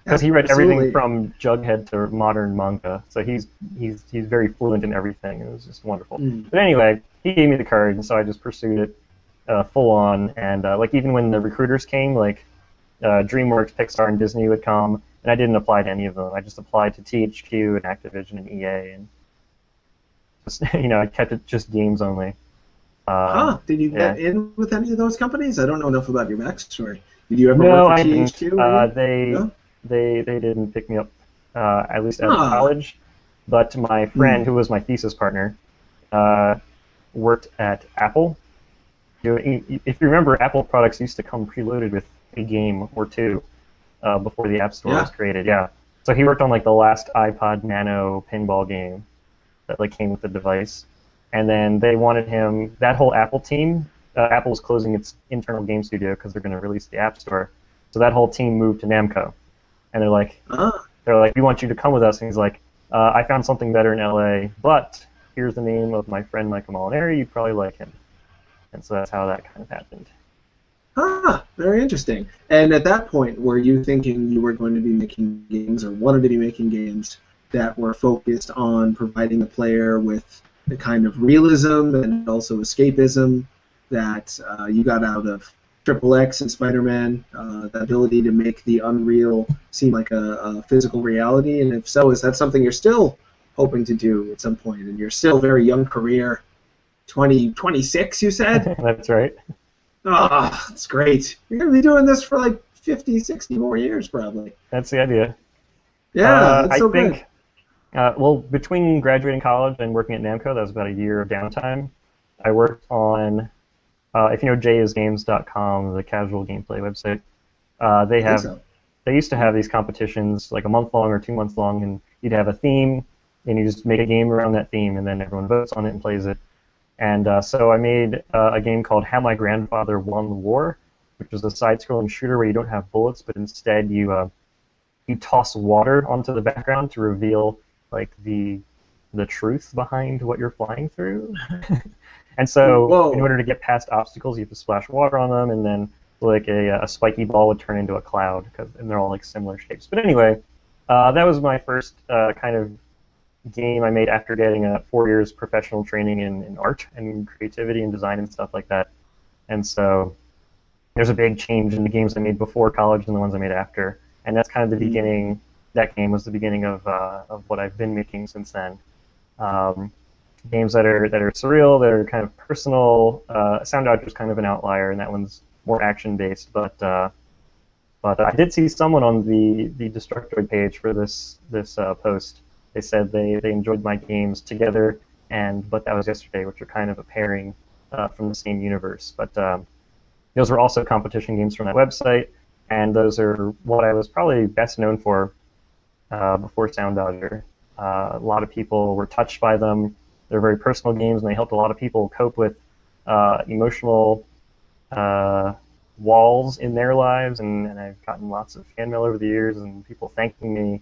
D: Because he read everything from Jughead to modern manga, so he's very fluent in everything. It was just wonderful. But anyway, he gave me the courage, and so I just pursued it full on. And like even when the recruiters came, like DreamWorks, Pixar, and Disney would come, and I didn't apply to any of them. I just applied to THQ and Activision and EA, and just, I kept it just games only.
C: Did you get in with any of those companies? I don't know enough about your backstory. Did you ever
D: No,
C: work for
D: I didn't.
C: THQ?
D: They didn't pick me up, at least out of college. But my friend, who was my thesis partner, worked at Apple. If you remember, Apple products used to come preloaded with a game or two before the App Store was created. Yeah. So he worked on like the last iPod Nano pinball game that like came with the device, and then they wanted him. That whole Apple team. Apple was closing its internal game studio because they're going to release the App Store. So that whole team moved to Namco, and they're like, we want you to come with us. And he's like, I found something better in LA, but here's the name of my friend Michael Molinari. You'd probably like him. And so that's how that kind of happened.
C: Very interesting. And at that point, were you thinking you were going to be making games or wanted to be making games that were focused on providing the player with the kind of realism and also escapism that you got out of Triple X and Spider-Man, the ability to make the unreal seem like a physical reality? And if so, is that something you're still hoping to do at some point in your still very young career? 26, you said?
D: That's right.
C: That's great. You're going to be doing this for like 50, 60 more years, probably.
D: That's the idea.
C: Yeah, that's so
D: good. Well, between graduating college and working at Namco, that was about a year of downtime. I worked on, if you know jayisgames.com, the casual gameplay website, they used to have these competitions like a month long or 2 months long, and you'd have a theme, and you just make a game around that theme, and then everyone votes on it and plays it. And so I made a game called How My Grandfather Won the War, which was a side-scrolling shooter where you don't have bullets, but instead you toss water onto the background to reveal like the truth behind what you're flying through. And so in order to get past obstacles, you have to splash water on them, and then like a spiky ball would turn into a cloud, and they're all like similar shapes. But anyway, that was my first kind of game I made after getting 4 years professional training in art and creativity and design and stuff like that. And so there's a big change in the games I made before college and the ones I made after. And that's kind of the beginning. That game was the beginning of what I've been making since then. Games that are surreal, that are kind of personal. Soundodger is kind of an outlier, and that one's more action-based. But I did see someone on the Destructoid page for this post. They said they enjoyed my games together, but that was yesterday, which are kind of a pairing from the same universe. But those were also competition games from that website, and those are what I was probably best known for before Soundodger. A lot of people were touched by them. They're very personal games, and they helped a lot of people cope with emotional walls in their lives, and I've gotten lots of fan mail over the years and people thanking me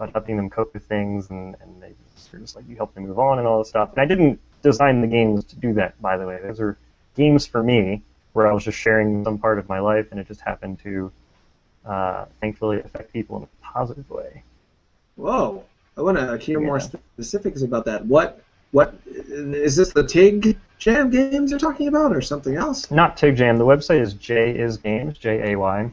D: about helping them cope with things, and they just like you help them move on and all this stuff. And I didn't design the games to do that, by the way. Those are games for me where I was just sharing some part of my life, and it just happened to thankfully affect people in a positive way.
C: Whoa! I want to hear more specifics about that. What is this? The TIG Jam games you're talking about, or something else?
D: Not TIG Jam. The website is Jayis Games, Jayis.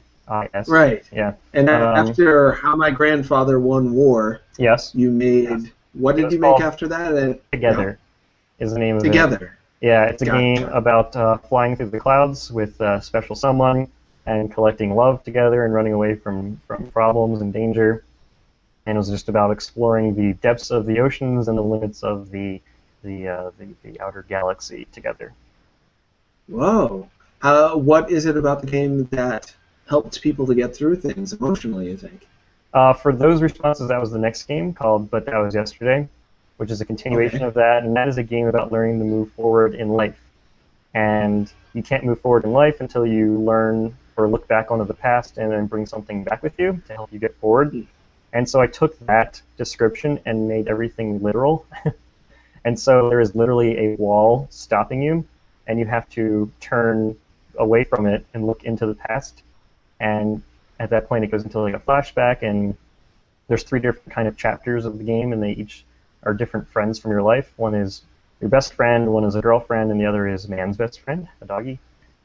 C: Right.
D: Yeah.
C: And after How My Grandfather Won War,
D: yes,
C: you made. What did you make after that?
D: Together is the name of it.
C: Together.
D: Yeah, it's a game about flying through the clouds with special someone and collecting love together and running away from problems and danger. And it was just about exploring the depths of the oceans and the limits of the outer galaxy together.
C: Whoa! What is it about the game that helps people to get through things emotionally, you think?
D: For those responses, that was the next game called But That Was Yesterday, which is a continuation of that, and that is a game about learning to move forward in life. And you can't move forward in life until you learn or look back onto the past and then bring something back with you to help you get forward. And so I took that description and made everything literal. And so there is literally a wall stopping you, and you have to turn away from it and look into the past. And at that point, it goes into like a flashback, and there's 3 different kind of chapters of the game, and they each are different friends from your life. One is your best friend, one is a girlfriend, and the other is man's best friend, a doggy.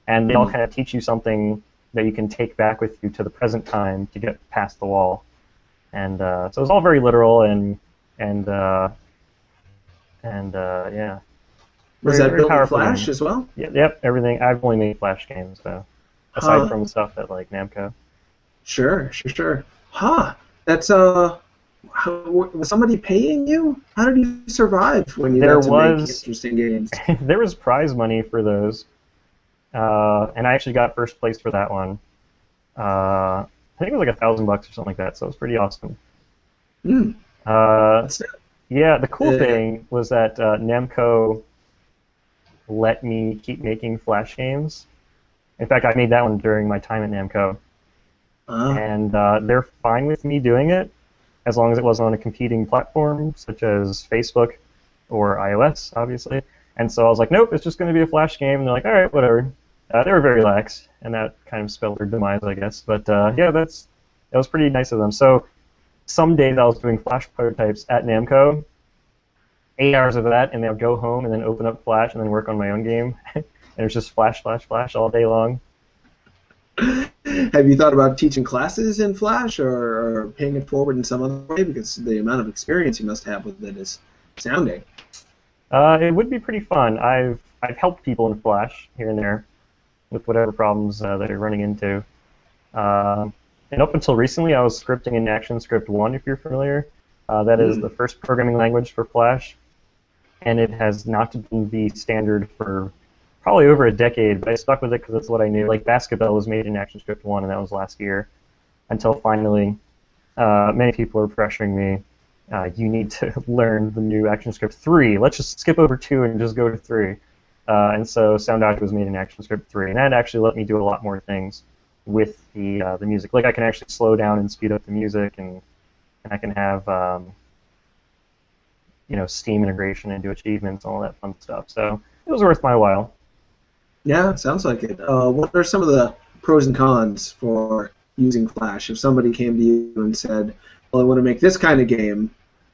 D: And they all kind of teach you something that you can take back with you to the present time to get past the wall. And so it was all very literal and yeah.
C: Was that built in Flash as well?
D: Yep, everything. I've only made Flash games, though, aside from stuff at like Namco.
C: Sure. Huh. That's was somebody paying you? How did you survive when you got to make interesting games?
D: There was prize money for those, and I actually got first place for that one. I think it was like $1,000 or something like that, so it was pretty awesome. Yeah, the cool thing was that Namco let me keep making Flash games. In fact, I made that one during my time at Namco. And they're fine with me doing it, as long as it wasn't on a competing platform, such as Facebook or iOS, obviously. And so I was like, nope, it's just going to be a Flash game. And they're like, all right, whatever. They were very lax, and that kind of spelled their demise, I guess. But yeah, that was pretty nice of them. So some days I was doing Flash prototypes at Namco, 8 hours of that, and then I'd go home and then open up Flash and then work on my own game. And it was just Flash all day long.
C: Have you thought about teaching classes in Flash or paying it forward in some other way? Because the amount of experience you must have with it is astounding.
D: It would be pretty fun. I've helped people in Flash here and there with whatever problems that they're running into. And up until recently, I was scripting in ActionScript 1, if you're familiar. That is the first programming language for Flash, and it has not been the standard for probably over a decade, but I stuck with it because that's what I knew. Like Basketball was made in ActionScript 1, and that was last year, until finally many people are pressuring me, you need to learn the new ActionScript 3. Let's just skip over 2 and just go to 3. And so Soundodger was made in ActionScript 3, and that actually let me do a lot more things with the music. Like I can actually slow down and speed up the music, and I can have Steam integration and do achievements and all that fun stuff. So it was worth my while.
C: Yeah, it sounds like it. What are some of the pros and cons for using Flash? If somebody came to you and said, well, I want to make this kind of game,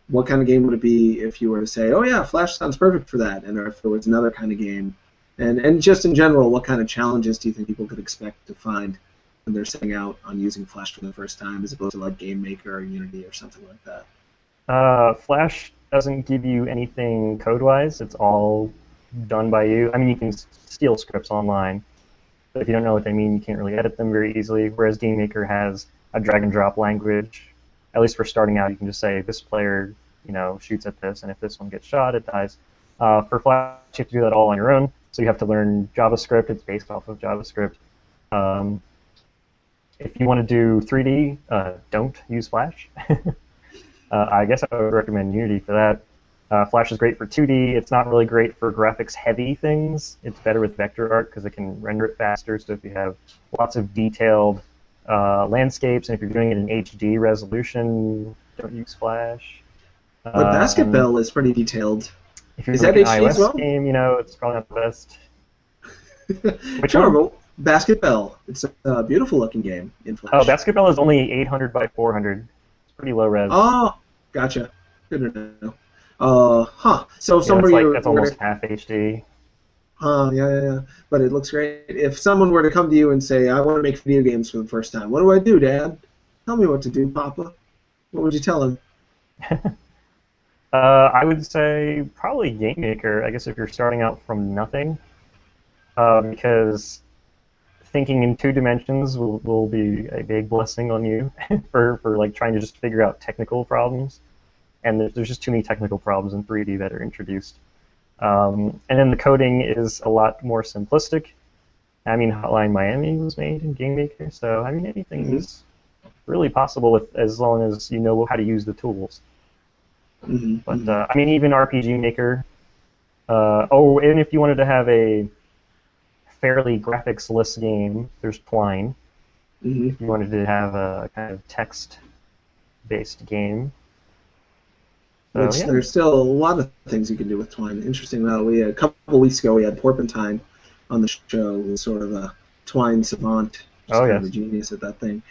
C: what kind of game would it be if you were to say, oh yeah, Flash sounds perfect for that, and or if there was another kind of game? And just in general, what kind of challenges do you think people could expect to find when they're setting out on using Flash for the first time, as opposed to like Game Maker or Unity or something like that?
D: Flash doesn't give you anything code-wise. It's all done by you. I mean, you can steal scripts online, but if you don't know what they mean, you can't really edit them very easily, whereas Game Maker has a drag-and-drop language. At least for starting out, you can just say, this player shoots at this, and if this one gets shot, it dies. For Flash, you have to do that all on your own, so you have to learn JavaScript. It's based off of JavaScript. If you want to do 3D, don't use Flash. I guess I would recommend Unity for that. Flash is great for 2D. It's not really great for graphics-heavy things. It's better with vector art because it can render it faster. So if you have lots of detailed landscapes, and if you're doing it in HD resolution, don't use Flash.
C: But Basketball is pretty detailed.
D: If you're
C: Is
D: like
C: that
D: an
C: HD as
D: iOS
C: well?
D: game, it's probably not the best. Which
C: Sure,
D: one?
C: well, Basketball. It's a beautiful looking game in Flash.
D: Oh, Basketball is only 800 by 400. It's pretty low res.
C: Oh, gotcha. Good to know. So if
D: Yeah,
C: somebody
D: that's almost half HD.
C: Yeah. But it looks great. If someone were to come to you and say, "I want to make video games for the first time," what do I do, Dad? Tell me what to do, Papa. What would you tell him?
D: I would say probably Game Maker, I guess, if you're starting out from nothing, because thinking in 2 dimensions will be a big blessing on you for like trying to just figure out technical problems, and there's just too many technical problems in 3D that are introduced. And then the coding is a lot more simplistic. I mean, Hotline Miami was made in Game Maker, so I mean anything is really possible as long as you know how to use the tools. But I mean, even RPG Maker. And if you wanted to have a fairly graphics-less game, there's Twine. If you wanted to have a kind of text-based game. So,
C: Which there's still a lot of things you can do with Twine. Interesting though, a couple of weeks ago we had Porpentine on the show, who was sort of a Twine savant, just kind of a genius at that thing.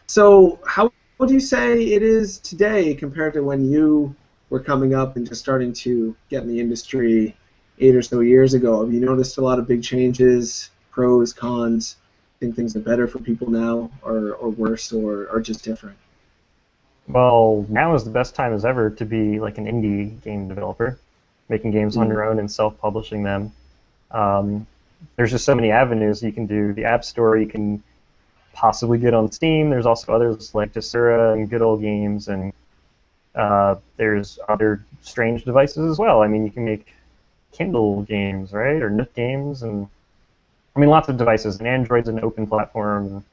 C: So how would you say it is today compared to when you were coming up and just starting to get in the industry 8 or so years ago? Have you noticed a lot of big changes, pros, cons? Think things are better for people now, or worse, or just different?
D: Well, now is the best time as ever to be like an indie game developer, making games on your own and self-publishing them. There's just so many avenues you can do. The App Store you can possibly get on Steam. There's also others like Desura and Good Old Games, and there's other strange devices as well. I mean, you can make Kindle games, right, or Nook games, and I mean lots of devices. And Android's an open platform,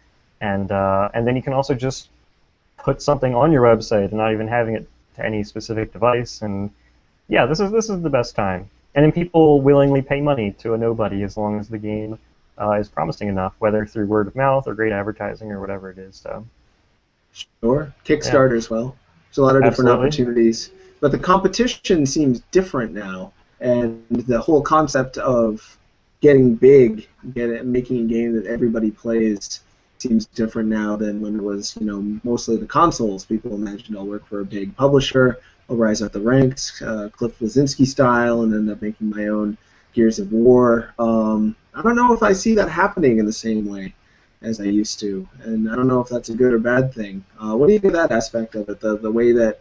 D: and then you can also just put something on your website and not even having it to any specific device. And yeah, this is the best time. And then people willingly pay money to a nobody as long as the game is promising enough, whether through word of mouth or great advertising or whatever it is. So.
C: Sure. Kickstarter as well. There's a lot of different opportunities. But the competition seems different now, and the whole concept of getting big, making a game that everybody plays seems different now than when it was, mostly the consoles. People imagined I'll work for a big publisher, I'll rise up the ranks, Cliff Bleszinski style, and end up making my own Gears of War. I don't know if I see that happening in the same way as I used to, and I don't know if that's a good or bad thing. What do you think of that aspect of it, the way that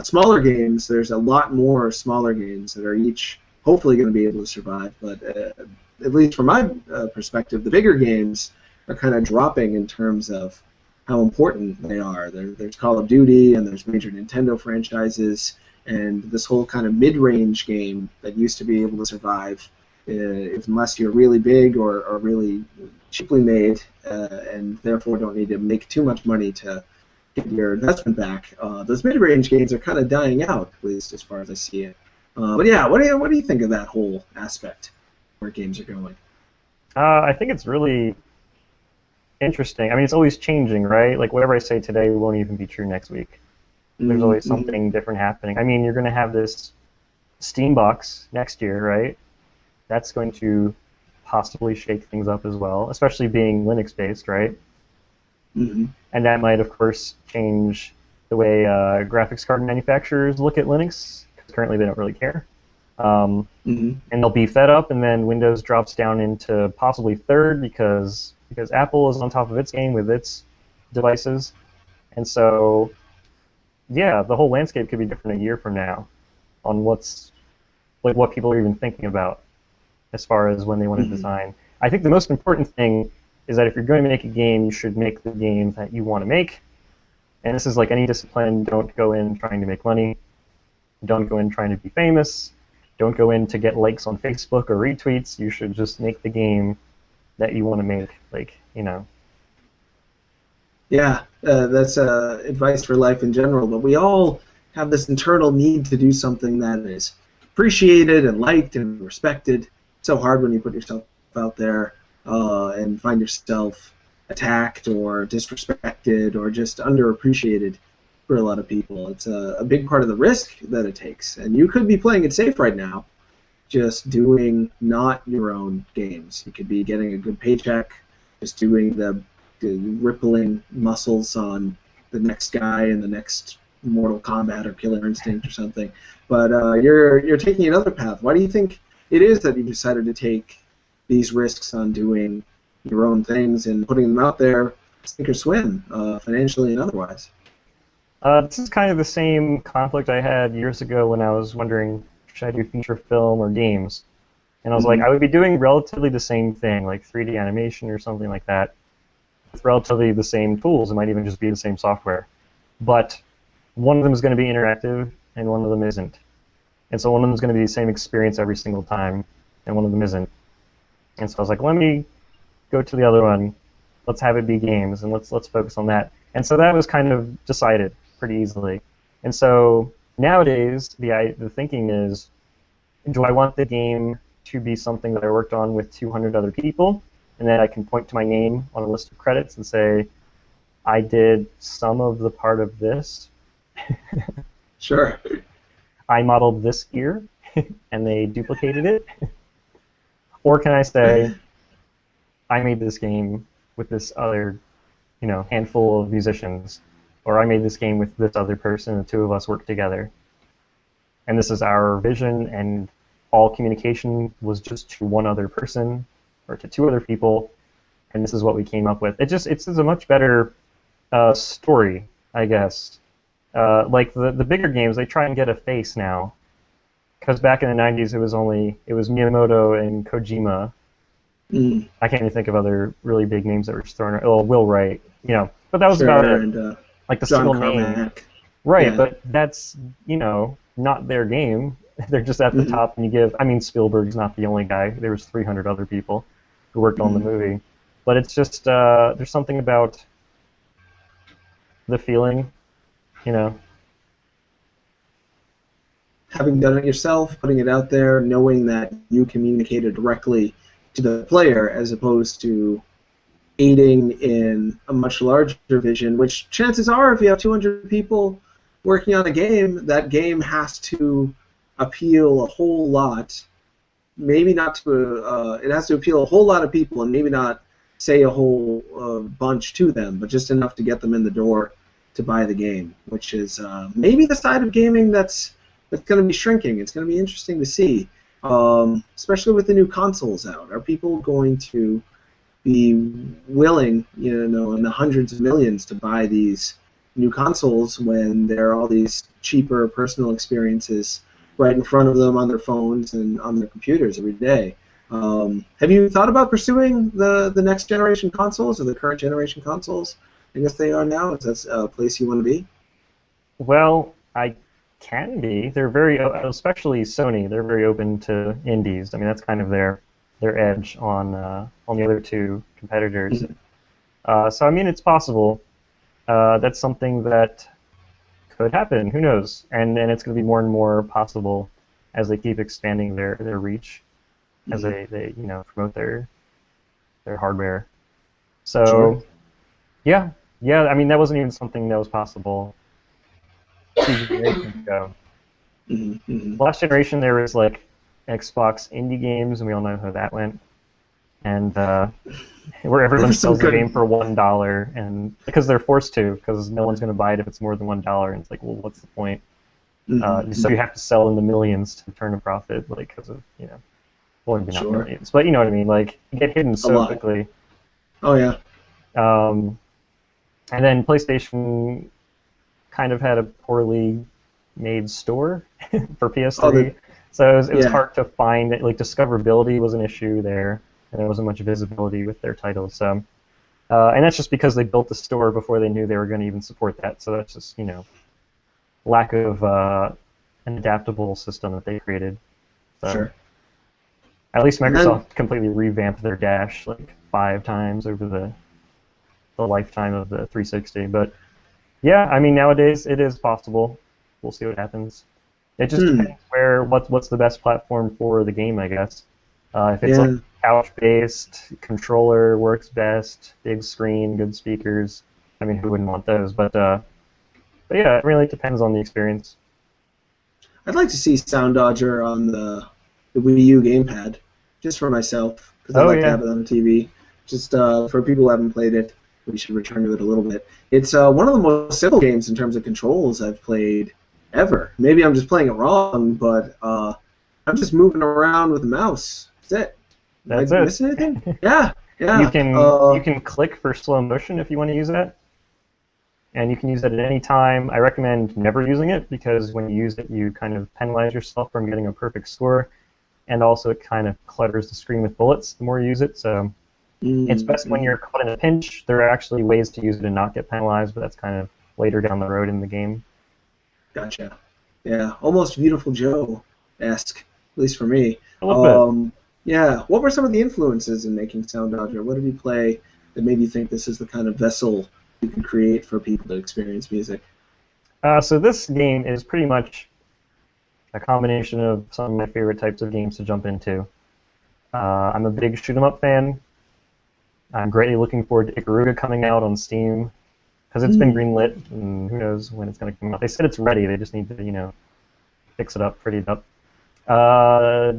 C: smaller games, there's a lot more smaller games that are each hopefully going to be able to survive, but at least from my perspective, the bigger games are kind of dropping in terms of how important they are. There's Call of Duty, and there's major Nintendo franchises, and this whole kind of mid-range game that used to be able to survive unless you're really big or really cheaply made, and therefore don't need to make too much money to get your investment back. Those mid-range games are kind of dying out, at least as far as I see it. But yeah, what do you think of that whole aspect where games are going?
D: I think it's really interesting. I mean, it's always changing, right? Like whatever I say today won't even be true next week. There's always something different happening. I mean, you're going to have this Steam box next year, right? That's going to possibly shake things up as well, especially being Linux-based, right? And that might, of course, change the way graphics card manufacturers look at Linux, because currently they don't really care. And they'll beef that up, and then Windows drops down into possibly third because Apple is on top of its game with its devices. And so, yeah, the whole landscape could be different a year from now on what people are even thinking about as far as when they want to design. I think the most important thing is that if you're going to make a game, you should make the game that you want to make. And this is like any discipline. Don't go in trying to make money. Don't go in trying to be famous. Don't go in to get likes on Facebook or retweets. You should just make the game that you want to make,
C: Yeah, that's advice for life in general, but we all have this internal need to do something that is appreciated and liked and respected. It's so hard when you put yourself out there and find yourself attacked or disrespected or just underappreciated. for a lot of people. It's a big part of the risk that it takes. And you could be playing it safe right now, just doing not your own games. You could be getting a good paycheck, just doing the rippling muscles on the next guy in the next Mortal Kombat or Killer Instinct or something. But you're taking another path. Why do you think it is that you decided to take these risks on doing your own things and putting them out there, sink or swim, financially and otherwise?
D: This is kind of the same conflict I had years ago when I was wondering, should I do feature film or games? And I was like, I would be doing relatively the same thing, like 3D animation or something like that, with relatively the same tools. It might even just be the same software. But one of them is going to be interactive, and one of them isn't. And so one of them is going to be the same experience every single time, and one of them isn't. And so I was like, let me go to the other one. Let's have it be games, and let's focus on that. And so that was kind of decided pretty easily. And so nowadays, the thinking is, do I want the game to be something that I worked on with 200 other people, and then I can point to my name on a list of credits and say, I did some of the part of this.
C: Sure.
D: I modeled this gear, and they duplicated it. Or can I say, I made this game with this other, handful of musicians, or I made this game with this other person, the two of us worked together. And this is our vision, and all communication was just to one other person, or to two other people, and this is what we came up with. It's a much better story, I guess. Like the bigger games, they try and get a face now, because back in the 90s it was Miyamoto and Kojima. I can't even think of other really big names that were just thrown around. Oh, Will Wright, but that was about it.
C: And,
D: like the
C: John
D: single
C: Carmack.
D: name, right?
C: Yeah.
D: But that's not their game. They're just at the top, and you give. I mean, Spielberg's not the only guy. There was 300 other people who worked on the movie, but it's just there's something about the feeling,
C: Having done it yourself, putting it out there, knowing that you communicated directly to the player as opposed to aiding in a much larger vision, which chances are, if you have 200 people working on a game, that game has to appeal a whole lot. Maybe not to it has to appeal a whole lot of people, and maybe not say a whole bunch to them, but just enough to get them in the door to buy the game, which is maybe the side of gaming that's going to be shrinking. It's going to be interesting to see, especially with the new consoles out. Are people going to be willing, in the hundreds of millions to buy these new consoles when there are all these cheaper personal experiences right in front of them on their phones and on their computers every day? Have you thought about pursuing the next generation consoles or the current generation consoles? I guess they are now. Is that a place you want to be?
D: Well, I can be. They're very, especially Sony. They're very open to indies. I mean, that's kind of their edge on the other two competitors. So I mean, it's possible. That's something that could happen. Who knows? And it's going to be more and more possible as they keep expanding their reach, as they promote their hardware. So
C: Sure.
D: yeah. I mean, that wasn't even something that was possible 2 generations ago. Last generation there was like Xbox indie games, and we all know how that went. And where everyone sells the game for $1, and because they're forced to, because no one's going to buy it if it's more than $1. And it's like, well, what's the point? So you have to sell in the millions to turn a profit, like because of well, maybe not millions, but you know what I mean. Like you get hidden so quickly.
C: Oh yeah.
D: And then PlayStation kind of had a poorly made store for PS3, so it was hard to find it. Like discoverability was an issue there, and there wasn't much visibility with their titles. So, and that's just because they built the store before they knew they were going to even support that. So that's just lack of an adaptable system that they created. So,
C: Sure.
D: At least Microsoft completely revamped their Dash like 5 times over the lifetime of the 360. But yeah, I mean nowadays it is possible. We'll see what happens. It just depends what's the best platform for the game, I guess. If it's like couch-based, controller works best, big screen, good speakers. I mean, who wouldn't want those? But But yeah, it really depends on the experience.
C: I'd like to see Soundodger on the Wii U gamepad, just for myself, because I'd
D: Oh
C: like to
D: yeah,
C: have it on the TV. Just for people who haven't played it, we should return to it a little bit. It's one of the most simple games in terms of controls I've played ever. Maybe I'm just playing it wrong, but I'm just moving around with the mouse. That's it.
D: that's
C: Am I
D: it.
C: missing anything? Yeah, yeah.
D: You can click for slow motion if you want to use that, and you can use it at any time. I recommend never using it because when you use it, you kind of penalize yourself from getting a perfect score, and also it kind of clutters the screen with bullets the more you use it. So it's best when you're caught in a pinch. There are actually ways to use it and not get penalized, but that's kind of later down the road in the game.
C: Gotcha. Yeah, almost Beautiful Joe-esque, at least for me.
D: A little bit.
C: Yeah, what were some of the influences in making Soundodger? What did you play that made you think this is the kind of vessel you can create for people to experience music?
D: So this game is pretty much a combination of some of my favorite types of games to jump into. I'm a big shoot 'em up fan. I'm greatly looking forward to Ikaruga coming out on Steam because it's been greenlit, and who knows when it's going to come out. They said it's ready. They just need to, fix it up, pretty it up.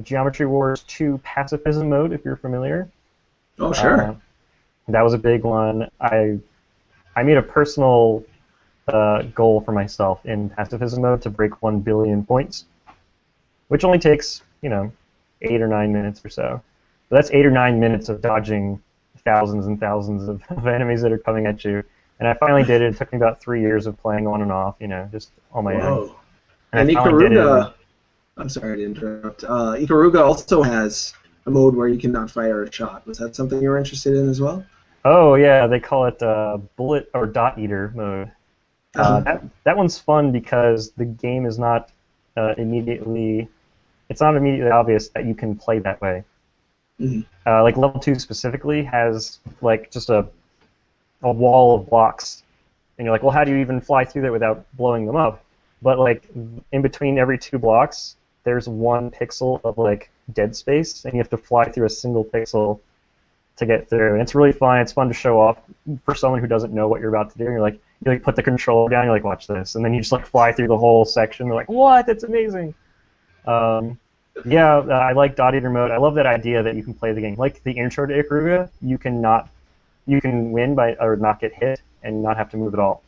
D: Geometry Wars 2 Pacifism mode, if you're familiar.
C: Oh, sure.
D: That was a big one. I made a personal goal for myself in pacifism mode to break 1 billion points, which only takes, 8 or 9 minutes or so. But that's 8 or 9 minutes of dodging thousands and thousands of enemies that are coming at you. And I finally did it. It took me about 3 years of playing on and off, just on my own.
C: And
D: I finally did
C: Ikaruga, I'm sorry to interrupt. Ikaruga also has a mode where you cannot fire a shot. Was that something you were interested in as well?
D: Oh yeah, they call it bullet or dot eater mode. That one's fun because the game is not immediately obvious that you can play that way.
C: Mm-hmm.
D: Like level 2 specifically has like just a wall of blocks, and you're like, well, how do you even fly through that without blowing them up? But like in between every 2 blocks, there's 1 pixel of like dead space, and you have to fly through a single pixel to get through. And it's really fun. It's fun to show off for someone who doesn't know what you're about to do. And you put the controller down, you're like, watch this, and then you just like fly through the whole section. They're like, what? That's amazing. I like dot eater mode. I love that idea that you can play the game like the intro to Ikaruga. You can win by or not get hit and not have to move at all.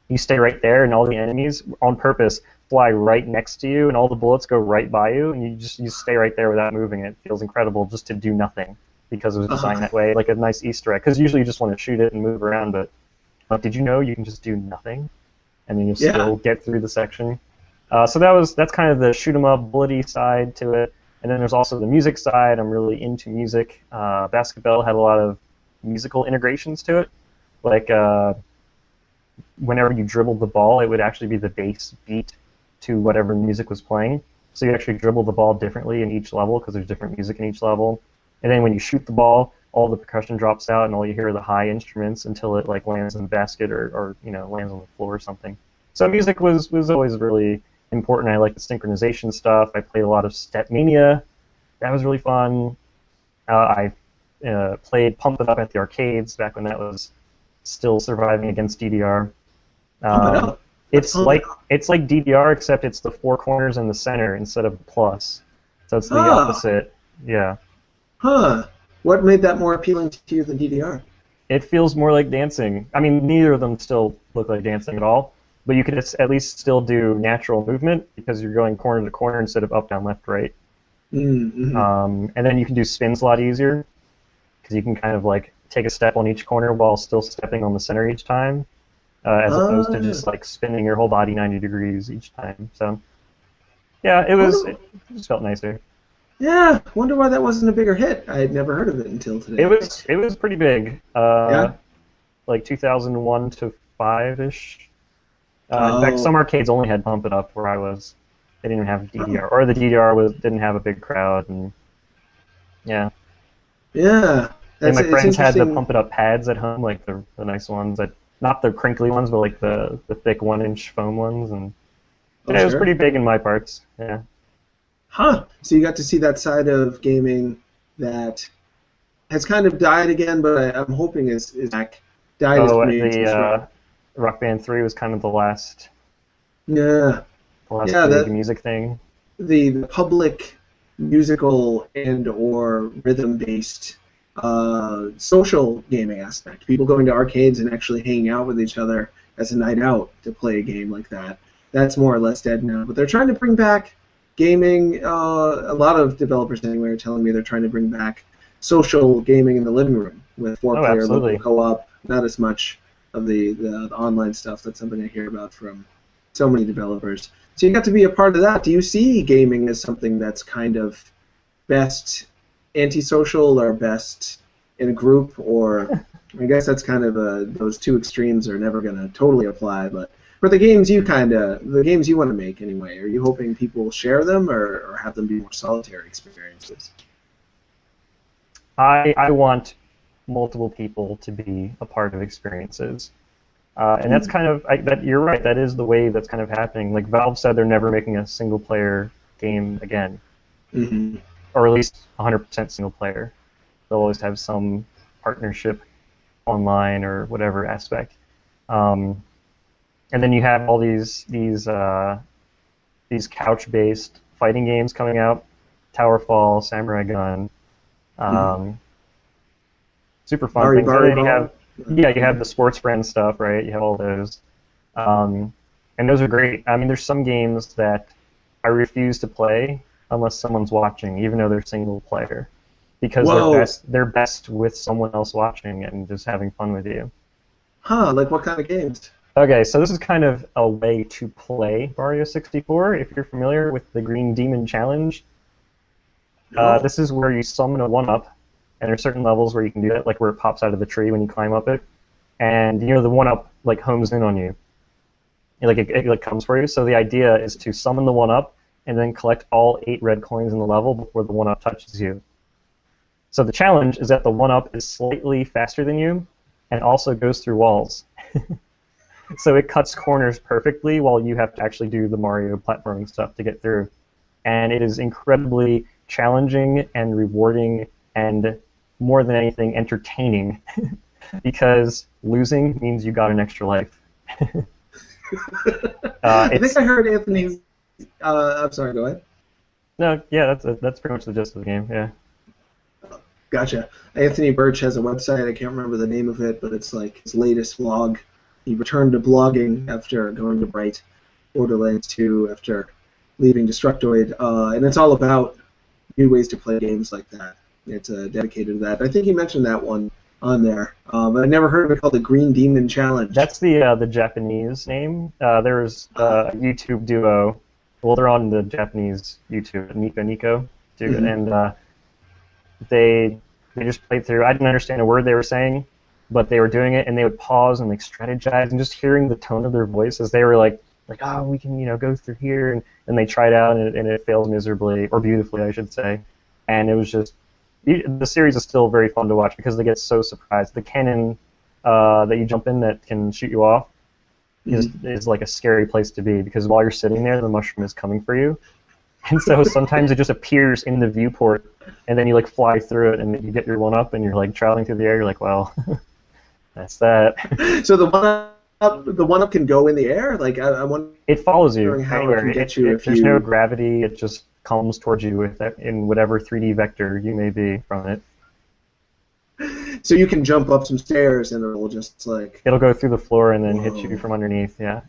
D: You stay right there, and all the enemies on purpose fly right next to you, and all the bullets go right by you, and you stay right there without moving. It feels incredible just to do nothing because it was designed that way, like a nice Easter egg. Because usually you just want to shoot it and move around, but did you know you can just do nothing, and then you'll still get through the section? So that's kind of the shoot 'em up, bullety side to it, and then there's also the music side. I'm really into music. Basketball had a lot of musical integrations to it, like whenever you dribbled the ball, it would actually be the bass beat to whatever music was playing. So you actually dribble the ball differently in each level because there's different music in each level. And then when you shoot the ball, all the percussion drops out, and all you hear are the high instruments until it like lands in the basket or lands on the floor or something. So music was always really important. I like the synchronization stuff. I played a lot of Stepmania. That was really fun. I played Pump It Up at the arcades back when that was still surviving against DDR. It's like DDR, except it's the 4 corners in the center instead of the plus. So it's the opposite. Yeah.
C: Huh. What made that more appealing to you than DDR?
D: It feels more like dancing. I mean, neither of them still look like dancing at all, but you could at least still do natural movement because you're going corner to corner instead of up, down, left, right.
C: Mm-hmm.
D: And then you can do spins a lot easier because you can kind of like take a step on each corner while still stepping on the center each time, as opposed to just like spinning your whole body 90 degrees each time. So, yeah, it just felt nicer.
C: Yeah, wonder why that wasn't a bigger hit. I had never heard of it until today.
D: It was pretty big. Like 2001 to 5-ish. In fact, some arcades only had Pump It Up where I was. They didn't even have DDR, or the DDR didn't have a big crowd, and yeah.
C: Yeah.
D: And my friends had the Pump It Up pads at home, like the nice ones, not the crinkly ones, but like the thick 1-inch foam ones, and it was pretty big in my parts. Yeah.
C: Huh. So you got to see that side of gaming that has kind of died again, but I'm hoping is back. Died as
D: the Rock Band 3 was kind of the last
C: Yeah.
D: The last
C: Yeah,
D: big music thing.
C: the public musical and or rhythm-based social gaming aspect. People going to arcades and actually hanging out with each other as a night out to play a game like that. That's more or less dead now. But they're trying to bring back gaming. A lot of developers anyway are telling me they're trying to bring back social gaming in the living room with four-player
D: absolutely.
C: local co-op. Not as much of the online stuff. That's something I hear about from so many developers. So you got to be a part of that. Do you see gaming as something that's kind of best antisocial or best in a group? Or I guess that's kind of those two extremes are never going to totally apply. But for the games the games you want to make anyway, are you hoping people will share them or have them be more solitary experiences?
D: I want multiple people to be a part of experiences. And that's kind of, that you're right, that is the way that's kind of happening. Like Valve said they're never making a single-player game again.
C: Mm-hmm.
D: Or at least 100% single-player. They'll always have some partnership online or whatever aspect. And then you have all these couch-based fighting games coming out. Towerfall, Samurai Gun. Super fun things. And then you have the sports friend stuff, right? You have all those. And those are great. I mean, there's some games that I refuse to play unless someone's watching, even though they're single player. Because they're best with someone else watching and just having fun with you.
C: Huh, like what kind of games?
D: Okay, so this is kind of a way to play Mario 64, if you're familiar with the Green Demon Challenge.
C: No.
D: This is where you summon a 1-up, and there's certain levels where you can do that, like where it pops out of the tree when you climb up it. And the 1-up like homes in on you. It comes for you. So the idea is to summon the 1-up and then collect all 8 red coins in the level before the 1-up touches you. So the challenge is that the 1-up is slightly faster than you and also goes through walls. So it cuts corners perfectly while you have to actually do the Mario platforming stuff to get through. And it is incredibly challenging and rewarding and, more than anything, entertaining because losing means you got an extra life.
C: I think I heard Anthony... I'm sorry, go ahead.
D: No, yeah, that's pretty much the gist of the game, yeah.
C: Gotcha. Anthony Birch has a website, I can't remember the name of it, but it's like his latest vlog. He returned to blogging after going to write Borderlands 2 after leaving Destructoid, and it's all about new ways to play games like that. It's dedicated to that. I think he mentioned that one on there, but I never heard of it called the Green Demon Challenge.
D: That's the Japanese name. There's a YouTube duo. Well, they're on the Japanese YouTube, Nico, and they just played through. I didn't understand a word they were saying, but they were doing it, and they would pause and like strategize, and just hearing the tone of their voice as they were like, oh, we can go through here, and they tried out, and it failed miserably, or beautifully, I should say. And it was just, the series is still very fun to watch because they get so surprised. The cannon that you jump in that can shoot you off is like a scary place to be because while you're sitting there, the mushroom is coming for you. And so sometimes it just appears in the viewport, and then you like fly through it, and you get your 1-up, and you're like traveling through the air. You're like, well, that's that.
C: So the 1-up can go in the air. Like I wonder.
D: It follows you
C: How
D: anywhere.
C: it can get you if
D: there's
C: you...
D: no gravity. It just comes towards you in whatever 3D vector you may be from it.
C: So you can jump up some stairs, and it'll just like...
D: It'll go through the floor and then hit you from underneath. Yeah.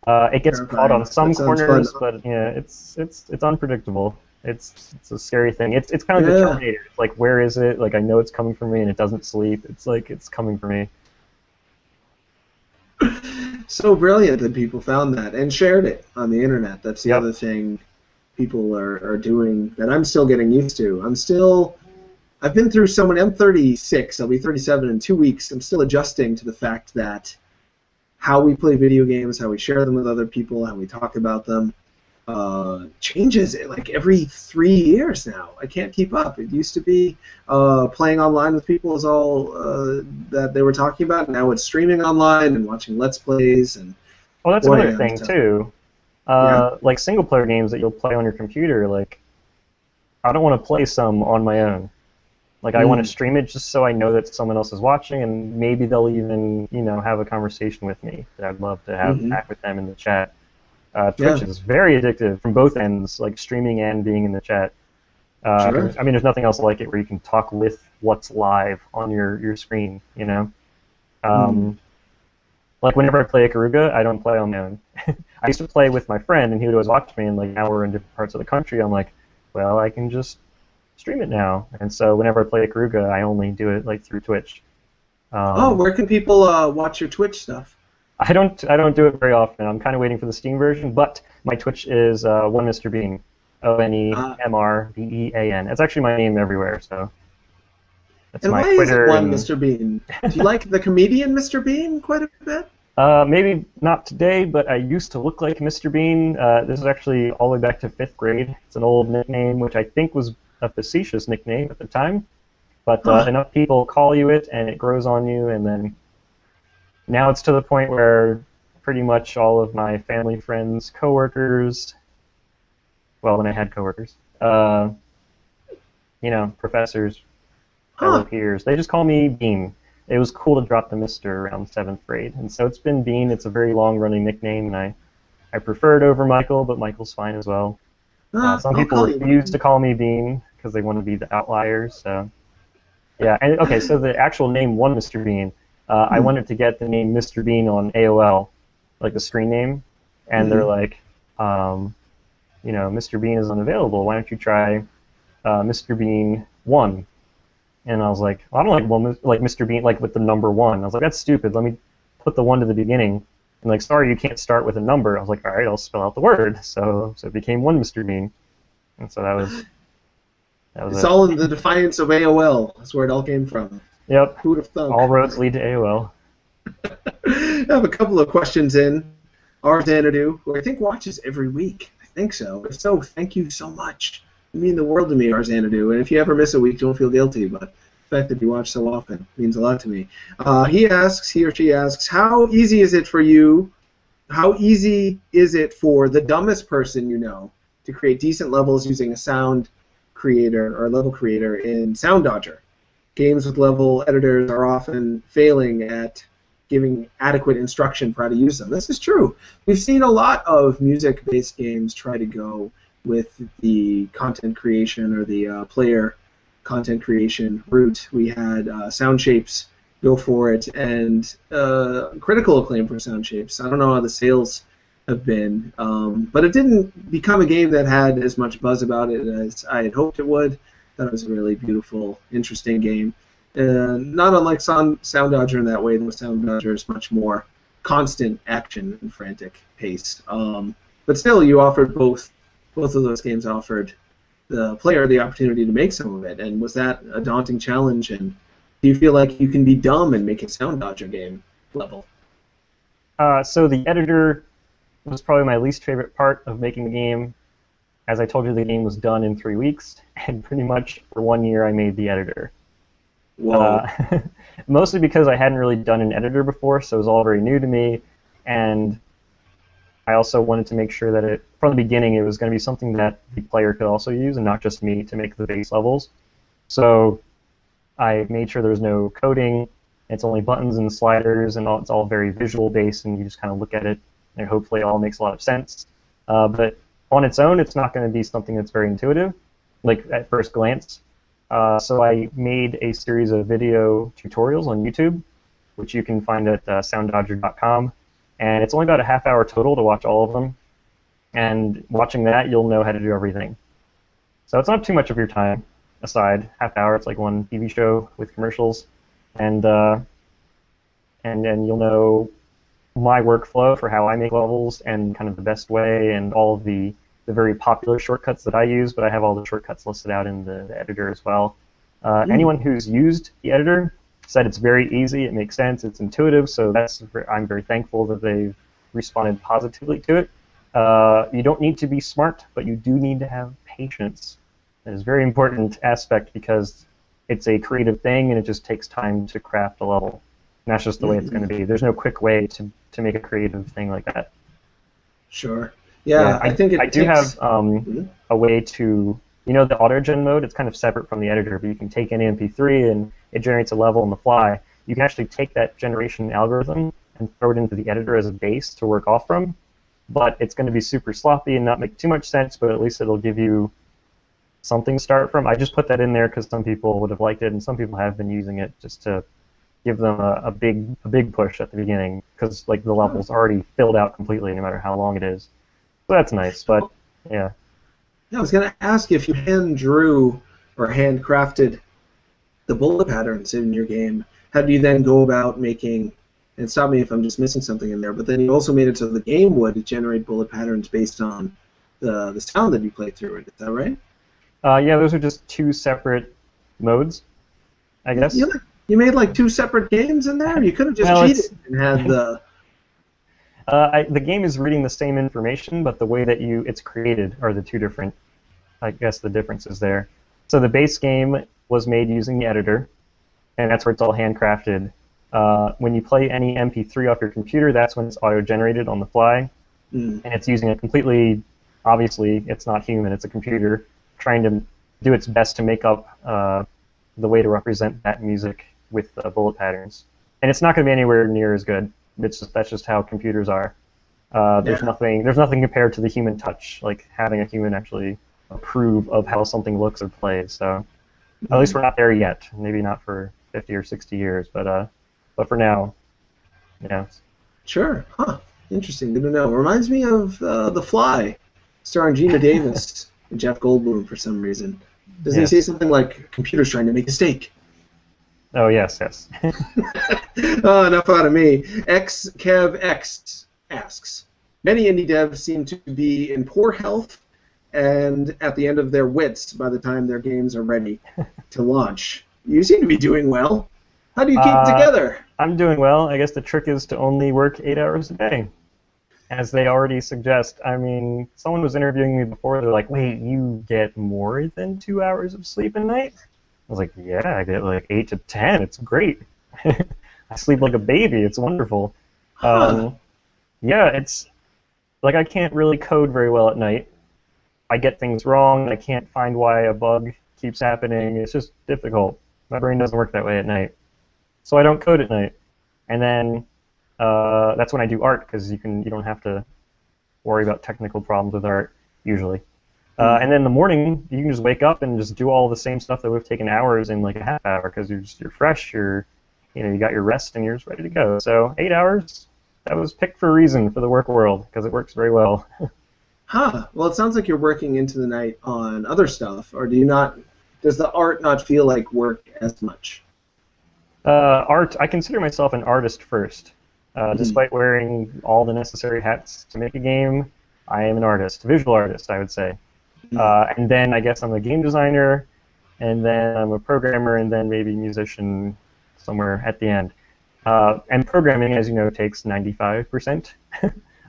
D: It gets caught on some corners,
C: fun.
D: but it's unpredictable. It's a scary thing. It's kind of like the Terminator. It's like, where is it? Like, I know it's coming for me, and it doesn't sleep. It's like it's coming for me.
C: So brilliant that people found that and shared it on the internet. That's the other thing people are doing that I'm still getting used to. I've been through so many. I'm 36. I'll be 37 in 2 weeks. I'm still adjusting to the fact that how we play video games, how we share them with other people, how we talk about them, changes like every 3 years now. I can't keep up. It used to be playing online with people is all that they were talking about. Now it's streaming online and watching Let's Plays. And
D: well, that's another thing, too. Like single-player games that you'll play on your computer, like, I don't want to play some on my own. Like, I want to stream it just so I know that someone else is watching, and maybe they'll even, have a conversation with me that I'd love to have back with them in the chat. Twitch is very addictive from both ends, like streaming and being in the chat.
C: Sure.
D: I mean, there's nothing else like it where you can talk with what's live on your screen, Like, whenever I play Ikaruga, I don't play on my own. I used to play with my friend, and he would always watch me, and, like, now we're in different parts of the country, I'm like, well, I can just stream it now. And so whenever I play Ikaruga, I only do it, like, through Twitch.
C: Where can people watch your Twitch stuff?
D: I don't do it very often. I'm kind of waiting for the Steam version, but my Twitch is One Mr. Bean, ONEMRBEAN. It's actually my name everywhere, so that's
C: and
D: my
C: why
D: Twitter.
C: Is it One Mr. Bean? Do you like the comedian Mr. Bean quite a bit?
D: Maybe not today, but I used to look like Mr. Bean. This is actually all the way back to 5th grade. It's an old nickname, which I think was a facetious nickname at the time, but enough people call you it, and it grows on you, and then now it's to the point where pretty much all of my family, friends, coworkers, well, when I had coworkers, professors, fellow peers, they just call me Bean. It was cool to drop the Mr. around 7th grade, and so it's been Bean. It's a very long-running nickname, and I prefer it over Michael, but Michael's fine as well. Some people refuse to call me Bean because they want to be the outliers. So, yeah. And okay, so the actual name One Mr. Bean, I wanted to get the name Mr. Bean on AOL, like the screen name, and they're like, Mr. Bean is unavailable. Why don't you try Mr. Bean 1? And I was like, well, I don't like Mr. Bean, like with the number 1. I was like, that's stupid. Let me put the 1 to the beginning. And like, sorry, you can't start with a number. I was like, all right, I'll spell out the word. So it became One Mr. Bean. And so that was
C: it's all in the defiance of AOL. That's where it all came from.
D: Yep.
C: Who would have thunk?
D: All roads lead to AOL.
C: I have a couple of questions in. R. Xanadu, who I think watches every week. I think so. If so, thank you so much. You mean the world to me, R. Xanadu. And if you ever miss a week, don't feel guilty. But the fact that you watch so often means a lot to me. He or she asks, how easy is it for the dumbest person you know to create decent levels using a sound creator or level creator in Soundodger? Games with level editors are often failing at giving adequate instruction for how to use them. This is true. We've seen a lot of music-based games try to go with the content creation or the player content creation route. We had Sound Shapes go for it, and critical acclaim for Sound Shapes. I don't know how the sales have been, but it didn't become a game that had as much buzz about it as I had hoped it would. That was a really beautiful, interesting game. Not unlike Soundodger in that way, though Soundodger is much more constant action and frantic pace. But still, you offered both of those games offered the player the opportunity to make some of it. And was that a daunting challenge? And do you feel like you can be dumb and make a Soundodger game level?
D: So the editor was probably my least favorite part of making the game. As I told you, the game was done in 3 weeks, and pretty much for 1 year I made the editor.
C: Whoa.
D: Mostly because I hadn't really done an editor before, so it was all very new to me, and I also wanted to make sure that from the beginning it was going to be something that the player could also use, and not just me to make the base levels. So I made sure there was no coding. It's only buttons and sliders, and it's all very visual based, and you just kind of look at it, and hopefully it all makes a lot of sense. But on its own, it's not going to be something that's very intuitive, like at first glance. So I made a series of video tutorials on YouTube, which you can find at sounddodger.com, and it's only about a half hour total to watch all of them. And watching that, you'll know how to do everything. So it's not too much of your time aside. Half hour, it's like one TV show with commercials, and you'll know my workflow for how I make levels and kind of the best way and all of the very popular shortcuts that I use, but I have all the shortcuts listed out in the editor as well. Anyone who's used the editor said it's very easy, it makes sense, it's intuitive, so I'm very thankful that they've responded positively to it. You don't need to be smart, but you do need to have patience. That is a very important aspect because it's a creative thing and it just takes time to craft a level. And that's just the way it's going to be. There's no quick way to make a creative thing like that.
C: Sure. Yeah, I think
D: I do have a way to You know the autogen mode? It's kind of separate from the editor, but you can take any MP3 and it generates a level on the fly. You can actually take that generation algorithm and throw it into the editor as a base to work off from, but it's going to be super sloppy and not make too much sense, but at least it'll give you something to start from. I just put that in there because some people would have liked it, and some people have been using it just to give them a big push at the beginning, because like the level's already filled out completely no matter how long it is. So that's nice, but yeah.
C: Yeah, I was going to ask you if you hand drew or handcrafted the bullet patterns in your game, how do you then go about making, and stop me if I'm just missing something in there, but then you also made it so the game would generate bullet patterns based on the sound that you play through it. Is that right?
D: Yeah, those are just two separate modes, I guess.
C: You made like two separate games in there? You could have just cheated and had the...
D: The game is reading the same information, but the way that it's created are the two different, I guess, the differences there. So the base game was made using the editor, and that's where it's all handcrafted. When you play any MP3 off your computer, that's when it's auto-generated on the fly, and it's using a completely, obviously, it's not human, it's a computer, trying to do its best to make up the way to represent that music with bullet patterns. And it's not going to be anywhere near as good. That's just how computers are. There's nothing compared to the human touch, like having a human actually approve of how something looks or plays. So at least we're not there yet. Maybe not for 50 or 60 years, but for now, yeah.
C: Sure. Huh. Interesting. Good to know. Reminds me of The Fly, starring Gina Davis and Jeff Goldblum for some reason. Doesn't he say something like, "Computer's trying to make a steak"?
D: Oh, yes.
C: Oh, enough out of me. XKevX asks, many indie devs seem to be in poor health and at the end of their wits by the time their games are ready to launch. You seem to be doing well. How do you keep it together?
D: I'm doing well. I guess the trick is to only work 8 hours a day, as they already suggest. I mean, someone was interviewing me before. They're like, wait, you get more than 2 hours of sleep a night? I was like, yeah, I get like 8 to 10. It's great. I sleep like a baby. It's wonderful. Yeah, it's like I can't really code very well at night. I get things wrong. I can't find why a bug keeps happening. It's just difficult. My brain doesn't work that way at night. So I don't code at night. And then that's when I do art, because you don't have to worry about technical problems with art usually. And then in the morning, you can just wake up and just do all the same stuff that would have taken hours in like a half hour, because you're fresh, you got your rest, and you're just ready to go. So 8 hours, that was picked for a reason for the work world, because it works very well.
C: Huh. Well, it sounds like you're working into the night on other stuff, or does the art not feel like work as much?
D: Art, I consider myself an artist first. Despite wearing all the necessary hats to make a game, I am an artist, visual artist, I would say. And then I guess I'm a game designer, and then I'm a programmer, and then maybe musician somewhere at the end. And programming, as you know, takes 95%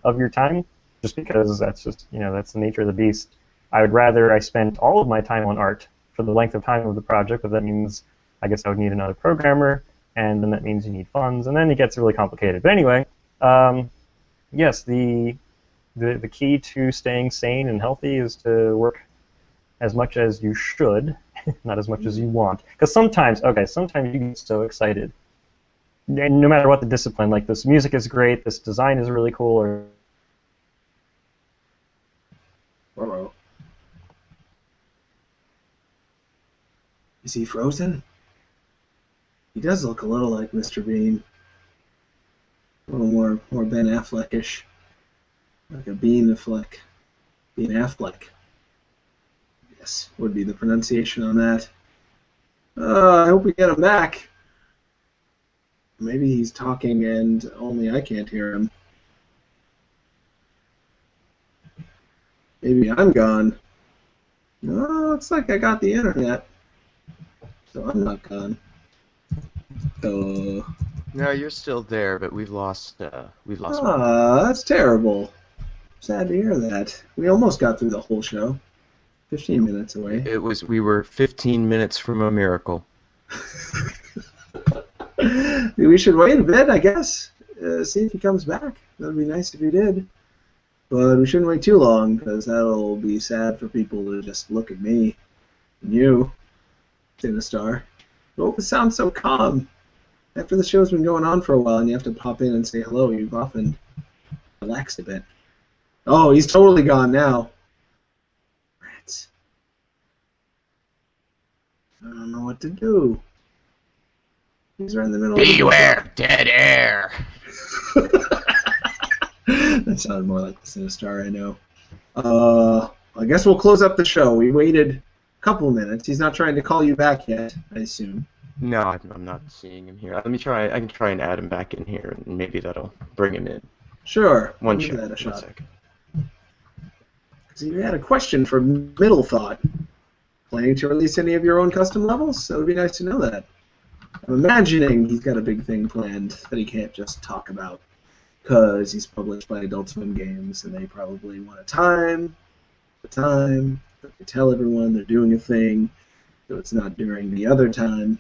D: of your time, just because that's the nature of the beast. I would rather I spent all of my time on art for the length of time of the project, but that means I guess I would need another programmer, and then that means you need funds, and then it gets really complicated. But anyway, yes, the key to staying sane and healthy is to work as much as you should, not as much as you want. Because sometimes you get so excited, and no matter what the discipline, like this music is great, this design is really cool, or...
C: Uh-oh. Is he frozen? He does look a little like Mr. Bean. A little more Ben Affleck-ish. Like a Bean Affleck. Bean Affleck. Yes, would be the pronunciation on that. I hope we get him back. Maybe he's talking and only I can't hear him. Maybe I'm gone. No, looks like I got the internet. So I'm not gone.
B: No, you're still there, but we've lost one.
C: That's terrible. Sad to hear that. We almost got through the whole show. 15 minutes away.
B: We were 15 minutes from a miracle.
C: We should wait a bit, I guess. See if he comes back. That would be nice if he did. But we shouldn't wait too long, because that'll be sad for people to just look at me. You, Sinistar. Oh, it sounds so calm. After the show's been going on for a while and you have to pop in and say hello, you've often relaxed a bit. Oh, he's totally gone now. Rats. I don't know what to do. He's right in the middle
B: Beware, dead air.
C: That sounded more like the Sinistar I know. I guess we'll close up the show. We waited a couple of minutes. He's not trying to call you back yet, I assume.
B: No, I'm not seeing him here. Let me try. I can try and add him back in here, and maybe that'll bring him in.
C: Sure.
B: One
C: give
B: check.
C: that a shot.
B: 1 second.
C: So you had a question from Middle Thought. Planning to release any of your own custom levels? That would be nice to know that. I'm imagining he's got a big thing planned that he can't just talk about because he's published by Adult Swim Games, and they probably want a time, but they tell everyone they're doing a thing, so it's not during the other time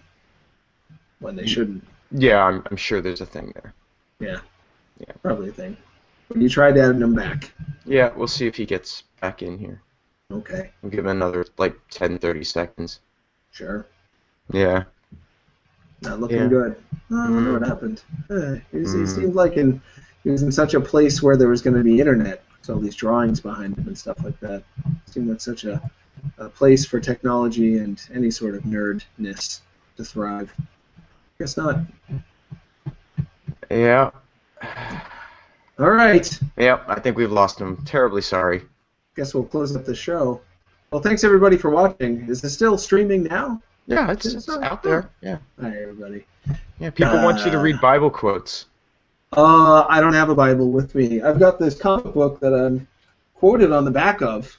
C: when they shouldn't.
B: Yeah, I'm sure there's a thing there.
C: Yeah.
B: Yeah.
C: Probably a thing. But you tried adding him back.
B: Yeah, we'll see if he gets back in here.
C: Okay.
B: We'll give him another, 10, 30 seconds.
C: Sure.
B: Yeah.
C: Not looking good. Oh, I wonder what happened. He seemed like he was in such a place where there was going to be internet. So all these drawings behind him and stuff like that. Seemed like such a place for technology and any sort of nerdness to thrive. Guess not.
B: Yeah.
C: All right.
B: Yep, I think we've lost him. Terribly sorry.
C: Guess we'll close up the show. Well, thanks everybody for watching. Is this still streaming now?
B: Yeah, it's out there. Yeah.
C: Hi, everybody.
B: Yeah, people want you to read Bible quotes.
C: I don't have a Bible with me. I've got this comic book that I'm quoted on the back of.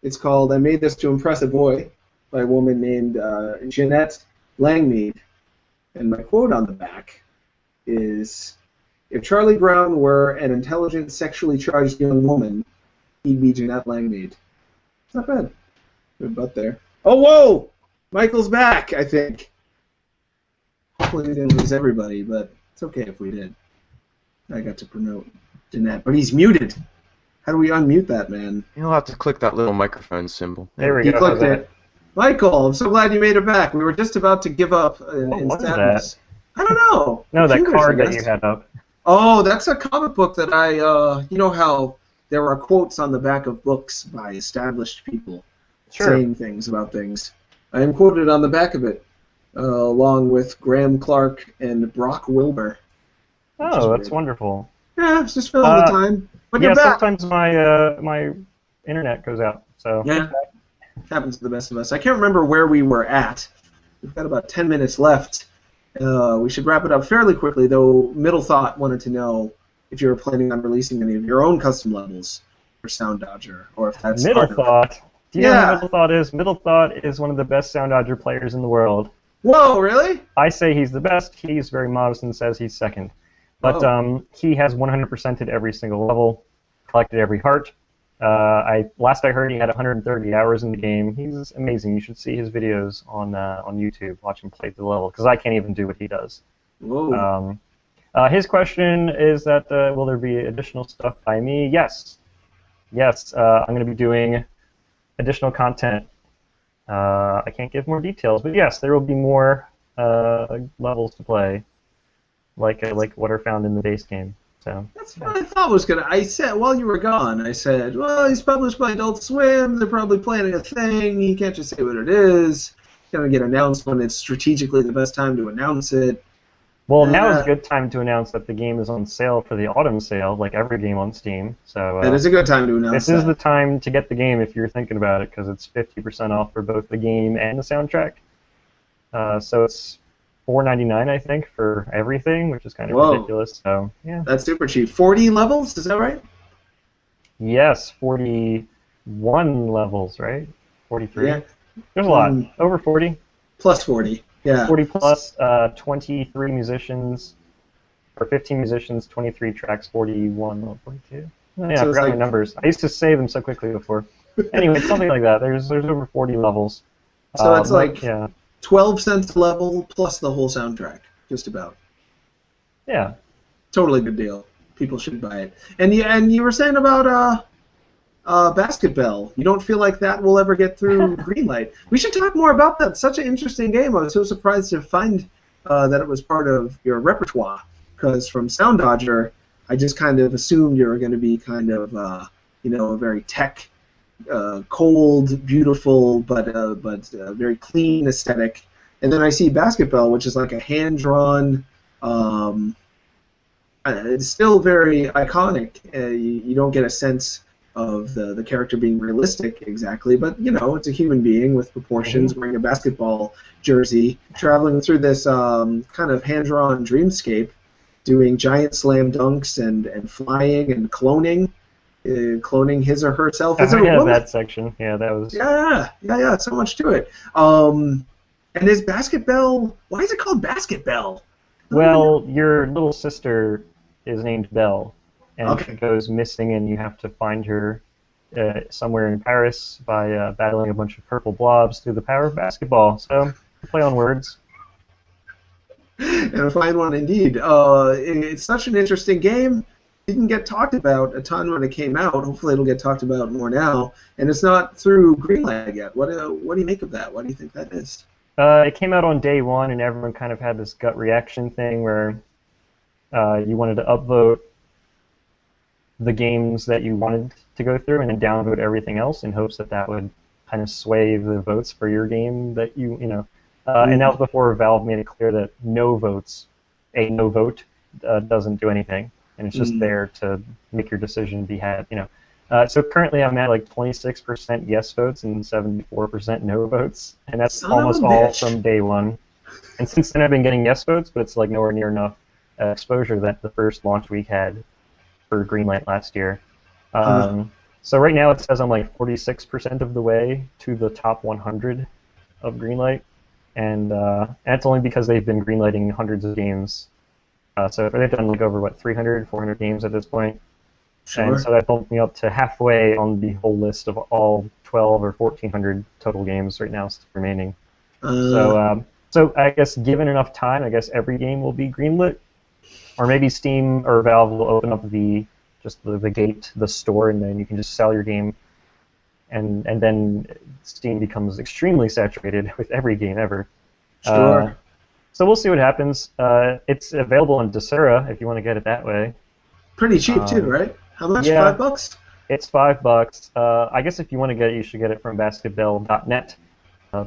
C: It's called I Made This to Impress a Boy by a woman named Jeanette Langmead. And my quote on the back is, if Charlie Brown were an intelligent, sexually charged young woman, he'd be Jeanette Langmead. It's not bad. Good butt there. Oh, whoa! Michael's back, I think. Hopefully we didn't lose everybody, but it's okay if we did. I got to promote Jeanette, but he's muted. How do we unmute that man?
B: You'll have to click that little microphone symbol.
D: There we
C: He
D: go.
C: clicked it. Michael, I'm so glad you made it back. We were just about to give up in
D: was
C: sadness. I don't know.
D: No, that
C: Computers,
D: card
C: I
D: that
C: guess.
D: you had up.
C: Oh, that's a comic book that I, you know how there are quotes on the back of books by established people saying things about things. I am quoted on the back of it, along with Graham Clark and Brock Wilbur.
D: Oh, that's wonderful.
C: Yeah, it's just filling the time. But
D: Yeah,
C: you're back.
D: sometimes my internet goes out. So
C: Yeah, happens to the best of us. I can't remember where we were at. We've got about 10 minutes left. We should wrap it up fairly quickly, though Middle Thought wanted to know if you were planning on releasing any of your own custom levels for Soundodger, or if that's
D: Middle
C: part of-
D: Thought. Do you know
C: Yeah.
D: who Middle Thought is? Middle Thought is one of the best Soundodger players in the world.
C: Whoa, really?
D: I say he's the best. He's very modest and says he's second. But he has 100%ed every single level, collected every heart. Last I heard, he had 130 hours in the game. He's amazing. You should see his videos on YouTube. Watch him play the level, because I can't even do what he does.
C: Whoa.
D: His question is that will there be additional stuff by me? Yes. Yes, I'm going to be doing additional content. I can't give more details, but yes, there will be more levels to play, like what are found in the base game. So
C: That's what I thought was gonna. I said while you were gone, I said, well, he's published by Adult Swim. They're probably planning a thing. He can't just say what it is. It's gonna get announced when it's strategically the best time to announce it.
D: Well, now is a good time to announce that the game is on sale for the autumn sale, like every game on Steam. So
C: It is a good time to announce
D: this is the time to get the game if you're thinking about it, because it's 50% off for both the game and the soundtrack. So it's $4.99, I think, for everything, which is kind of ridiculous. So yeah.
C: That's super cheap. 40 levels, is that right?
D: Yes, 41 levels, right? 43.
C: Yeah.
D: There's a lot. Over 40.
C: Plus 40. Yeah.
D: 40 plus 23 musicians, or 15 musicians, 23 tracks, 41, or 42. Yeah, I
C: So it's
D: forgot my
C: like-
D: numbers. I used to say them so quickly before. Anyway, something like that. There's over 40 levels.
C: So it's like
D: yeah,
C: 12 cents a level plus the whole soundtrack, just about.
D: yeah.
C: Totally good deal. People should buy it. And you were saying about Basketball. You don't feel like that will ever get through Greenlight. We should talk more about that. Such an interesting game. I was so surprised to find that it was part of your repertoire, because from Soundodger, I just kind of assumed you were going to be kind of, a very tech, cold, beautiful, but very clean aesthetic. And then I see Basketball, which is like a hand-drawn. It's still very iconic. You don't get a sense of the character being realistic exactly, but it's a human being with proportions wearing a basketball jersey, traveling through this kind of hand-drawn dreamscape, doing giant slam dunks and flying and cloning his or herself.
D: Yeah, that section. Yeah, that was.
C: Yeah. So much to it. And is Basketball? Why is it called Basketball?
D: Well, your little sister is named Belle, and
C: Okay.
D: she goes missing, and you have to find her somewhere in Paris by battling a bunch of purple blobs through the power of basketball. So, play on words.
C: And a fine one indeed. It's such an interesting game. Didn't get talked about a ton when it came out. Hopefully, it'll get talked about more now. And it's not through Greenlight yet. What do you make of that? What do you think that is?
D: It came out on day one, and everyone kind of had this gut reaction thing where you wanted to upvote the games that you wanted to go through and then downvote everything else in hopes that that would kind of sway the votes for your game that and that was before Valve made it clear that no vote doesn't do anything, and it's just there to make your decision be had. So currently I'm at like 26% yes votes and 74% no votes, and that's almost all from day one. And since then I've been getting yes votes, but it's like nowhere near enough exposure that the first launch week had for Greenlight last year. So right now it says I'm like 46% of the way to the top 100 of Greenlight, and that's only because they've been greenlighting hundreds of games. So they've done like over 300, 400 games at this point.
C: Sure.
D: And so that bumped me up to halfway on the whole list of all 12 or 1,400 total games right now still remaining. So I guess given enough time, I guess every game will be greenlit, or maybe Steam or Valve will open up the gate, the store, and then you can just sell your game, and then Steam becomes extremely saturated with every game ever.
C: Sure.
D: So we'll see what happens. It's available on Desura if you want to get it that way.
C: Pretty cheap too, right? How much?
D: Yeah.
C: $5?
D: It's $5. I guess if you want to get it, you should get it from basketball.net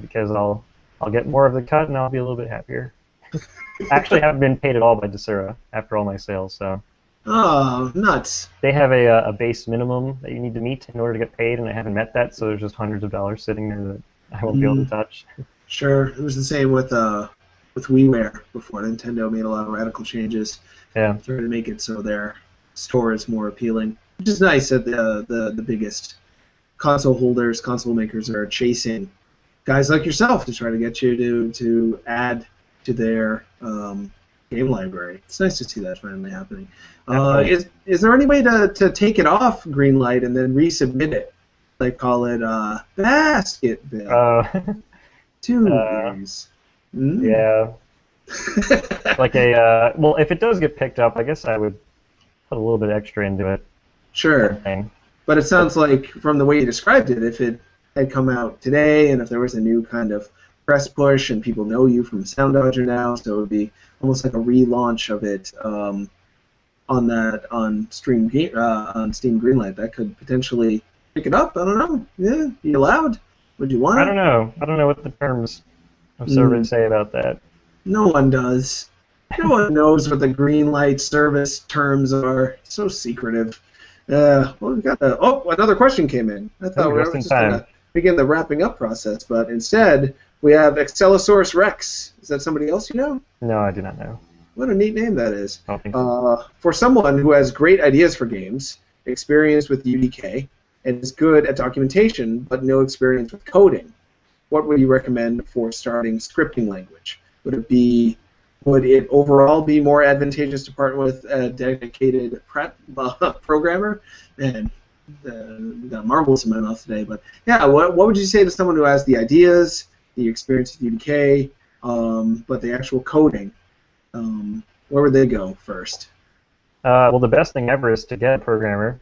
D: because I'll get more of the cut and I'll be a little bit happier. Actually, I haven't been paid at all by Desura after all my sales, so.
C: Oh, nuts.
D: They have a base minimum that you need to meet in order to get paid, and I haven't met that, so there's just hundreds of dollars sitting there that I won't be able to touch.
C: Sure. It was the same with WiiWare before Nintendo made a lot of radical changes.
D: Yeah.
C: Trying to make it so their store is more appealing, which is nice that the biggest console holders, console makers are chasing guys like yourself to try to get you to add to their game library. It's nice to see that finally happening. Is there any way to take it off Greenlight and then resubmit it? Like call it Basketball. 2 days.
D: Yeah. Like well, if it does get picked up, I guess I would put a little bit extra into it.
C: Sure. But it sounds like, from the way you described it, if it had come out today and if there was a new kind of press push and people know you from Soundodger now, so it would be almost like a relaunch of it on Steam Greenlight. That could potentially pick it up. I don't know. Yeah, you allowed? Would you want it?
D: I don't know. I don't know what the terms of service say about that.
C: No one does. No one knows what the Greenlight service terms are. It's so secretive. Well, we got another question came in. I thought we were just going to begin the wrapping up process, but instead we have Excelosaurus Rex. Is that somebody else you know?
D: No, I do not know.
C: What a neat name that is.
D: I don't think so.
C: For someone who has great ideas for games, experience with UDK, and is good at documentation, but no experience with coding, what would you recommend for starting scripting language? Would it overall be more advantageous to partner with a dedicated programmer? Man, we got marbles in my mouth today, but yeah, what would you say to someone who has the ideas, the experience with UDK, but the actual coding? Where would they go first?
D: Well, the best thing ever is to get a programmer.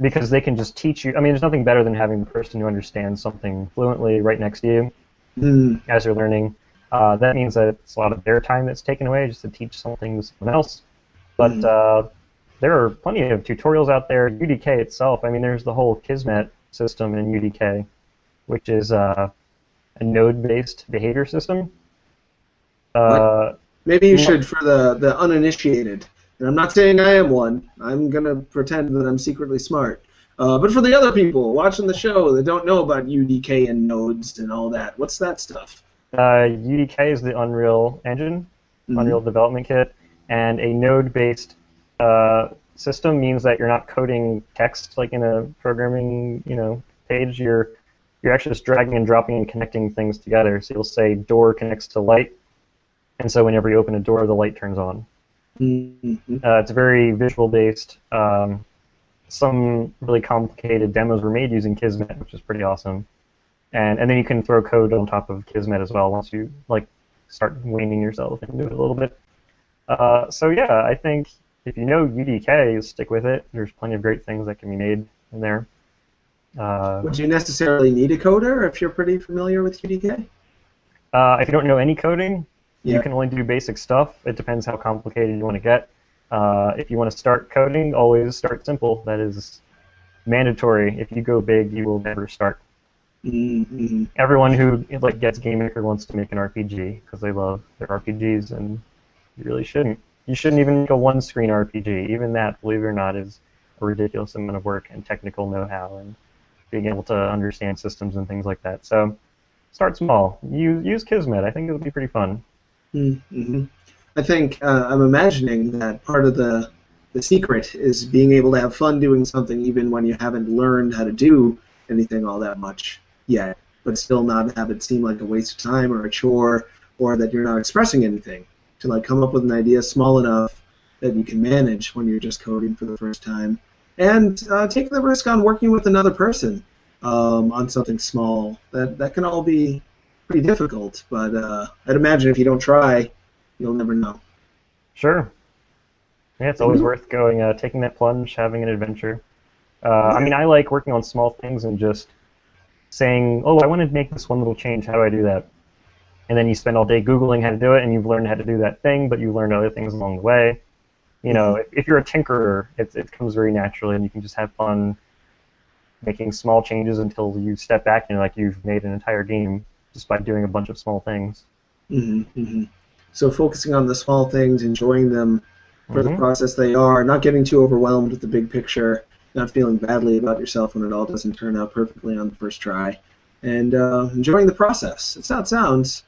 D: because they can just teach you. I mean, there's nothing better than having the person who understands something fluently right next to you as you're learning. That means that it's a lot of their time that's taken away just to teach something to someone else. But there are plenty of tutorials out there. UDK itself, I mean, there's the whole Kismet system in UDK, which is a node-based behavior system.
C: Maybe you should, for the uninitiated, and I'm not saying I am one, I'm going to pretend that I'm secretly smart, but for the other people watching the show that don't know about UDK and nodes and all that, what's that stuff?
D: UDK is the Unreal Engine, Unreal Development Kit, and a node-based system means that you're not coding text like in a programming page. You're actually just dragging and dropping and connecting things together. So you'll say door connects to light, and so whenever you open a door, the light turns on. It's very visual-based. Some really complicated demos were made using Kismet, which is pretty awesome. And then you can throw code on top of Kismet as well once you start waning yourself into it a little bit. So yeah, I think if you know UDK, stick with it. There's plenty of great things that can be made in there.
C: Would you necessarily need a coder if you're pretty familiar with UDK?
D: If you don't know any coding, you can only do basic stuff. It depends how complicated you want to get. If you want to start coding, always start simple. That is mandatory. If you go big, you will never start. Everyone who gets Game Maker wants to make an RPG because they love their RPGs, and you really shouldn't. You shouldn't even make a one-screen RPG. Even that, believe it or not, is a ridiculous amount of work and technical know-how and being able to understand systems and things like that. So start small. Use Kismet. I think it'll be pretty fun.
C: I think I'm imagining that part of the secret is being able to have fun doing something even when you haven't learned how to do anything all that much yet, but still not have it seem like a waste of time or a chore, or that you're not expressing anything. To come up with an idea small enough that you can manage when you're just coding for the first time, and take the risk on working with another person on something small. That can all be pretty difficult, but I'd imagine if you don't try, you'll never know.
D: Sure. Yeah, it's always worth going, taking that plunge, having an adventure. I mean, I like working on small things and just saying, oh, I want to make this one little change. How do I do that? And then you spend all day Googling how to do it, and you've learned how to do that thing, but you learned other things along the way. If you're a tinkerer, it comes very naturally, and you can just have fun making small changes until you step back and you've made an entire game just by doing a bunch of small things.
C: So focusing on the small things, enjoying them for the process they are, not getting too overwhelmed with the big picture, not feeling badly about yourself when it all doesn't turn out perfectly on the first try, and enjoying the process. It sounds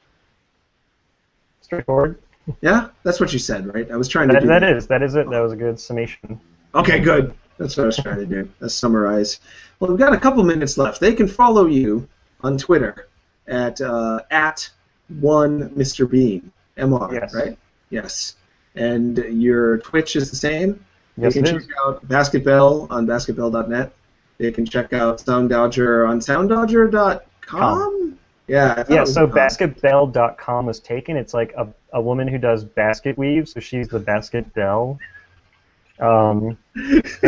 D: straightforward.
C: Yeah, that's what you said, right? I was trying to do
D: that. That is it. That was a good summation.
C: Okay, good. That's what I was trying to do. Let's summarize. Well, we've got a couple minutes left. They can follow you on Twitter at @1MrBean. MR,
D: yes.
C: Right? Yes. And your Twitch is the same?
D: Yes,
C: they can check out Basketball on basketball.net. They can check out Soundodger on soundodger.com? Yeah,
D: so basketbell.com was taken. It's like a woman who does basket weave, so she's the basket bell. And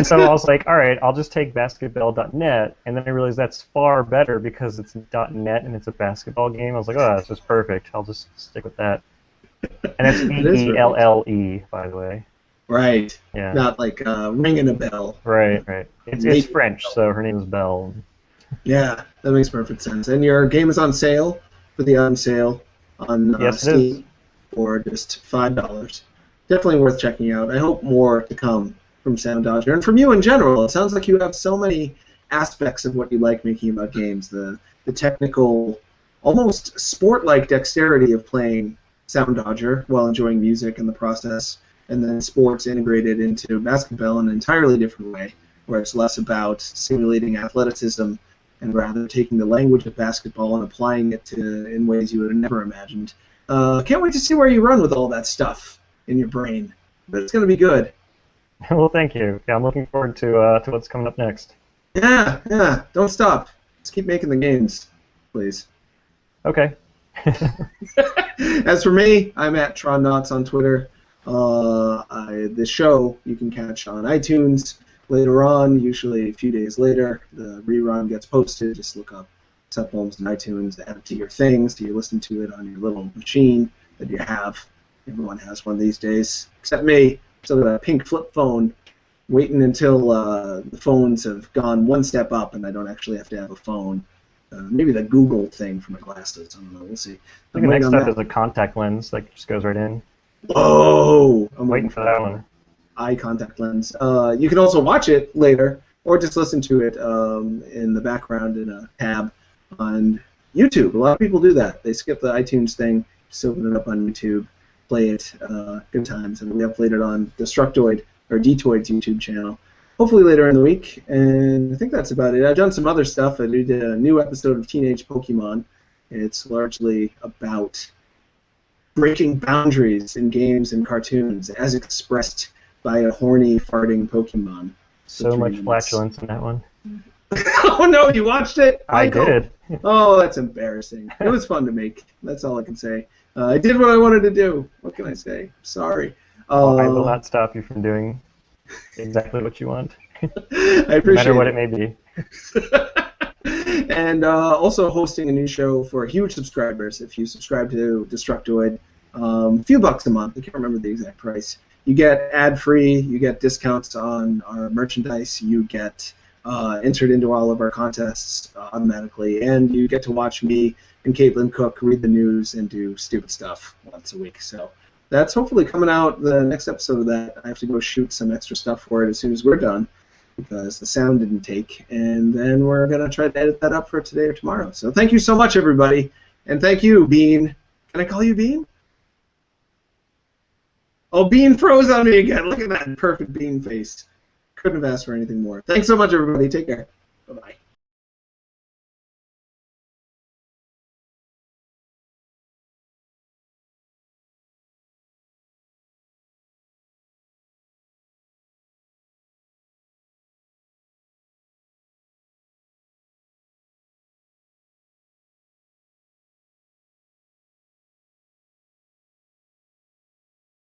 D: so I was like, all right, I'll just take basketball.net, and then I realized that's far better because it's .net and it's a basketball game. I was like, oh, that's just perfect. I'll just stick with that. And it's B-E-L-L-E, by the way.
C: Right.
D: Yeah.
C: Not like ringing a bell.
D: Right. It's French, so her name is Belle.
C: Yeah, that makes perfect sense. And your game is on sale for the on sale on Steam for just $5. Definitely worth checking out. I hope more to come from Soundodger and from you in general. It sounds like you have so many aspects of what you like making about games. The technical, almost sport-like dexterity of playing Soundodger while enjoying music in the process, and then sports integrated into basketball in an entirely different way, where it's less about simulating athleticism and rather taking the language of basketball and applying it in ways you would have never imagined. Can't wait to see where you run with all that stuff in your brain. But it's going to be good.
D: Well, thank you. Yeah, I'm looking forward to what's coming up next.
C: Yeah. Don't stop. Let's keep making the games, please.
D: Okay.
C: As for me, I'm at TronNots on Twitter. The show you can catch on iTunes later on, usually a few days later, the rerun gets posted. Just look up Seth Holmes in iTunes, add it to your things, so you listen to it on your little machine that you have. Everyone has one these days, except me. So I've got a pink flip phone, waiting until the phones have gone one step up and I don't actually have to have a phone. Maybe the Google thing for my glasses. I don't know. We'll see.
D: I think the next step is a contact lens that just goes right in.
C: Whoa! I'm
D: waiting for that one.
C: Eye contact lens. You can also watch it later, or just listen to it in the background in a tab on YouTube. A lot of people do that. They skip the iTunes thing, just open it up on YouTube, play it. Good times. And we upload it on Destructoid, or Detoid's YouTube channel, hopefully later in the week. And I think that's about it. I've done some other stuff. I did a new episode of Teenage Pokemon. It's largely about breaking boundaries in games and cartoons as expressed by a horny, farting Pokemon.
D: So much flatulence in that one.
C: Oh no, you watched it?
D: Michael? I did.
C: Oh, that's embarrassing. It was fun to make. That's all I can say. I did what I wanted to do. What can I say? Sorry.
D: I will not stop you from doing exactly what you want.
C: I appreciate
D: no matter what it may be.
C: And also hosting a new show for huge subscribers. If you subscribe to Destructoid, a few bucks a month. I can't remember the exact price. You get ad-free. You get discounts on our merchandise. You get entered into all of our contests automatically, and you get to watch me and Caitlin Cook read the news and do stupid stuff once a week. So that's hopefully coming out the next episode of that. I have to go shoot some extra stuff for it as soon as we're done, because the sound didn't take, and then we're going to try to edit that up for today or tomorrow. So thank you so much, everybody, and thank you, Bean. Can I call you Bean? Oh, Bean froze on me again. Look at that perfect Bean face. Couldn't have asked for anything more. Thanks so much, everybody. Take care. Bye-bye.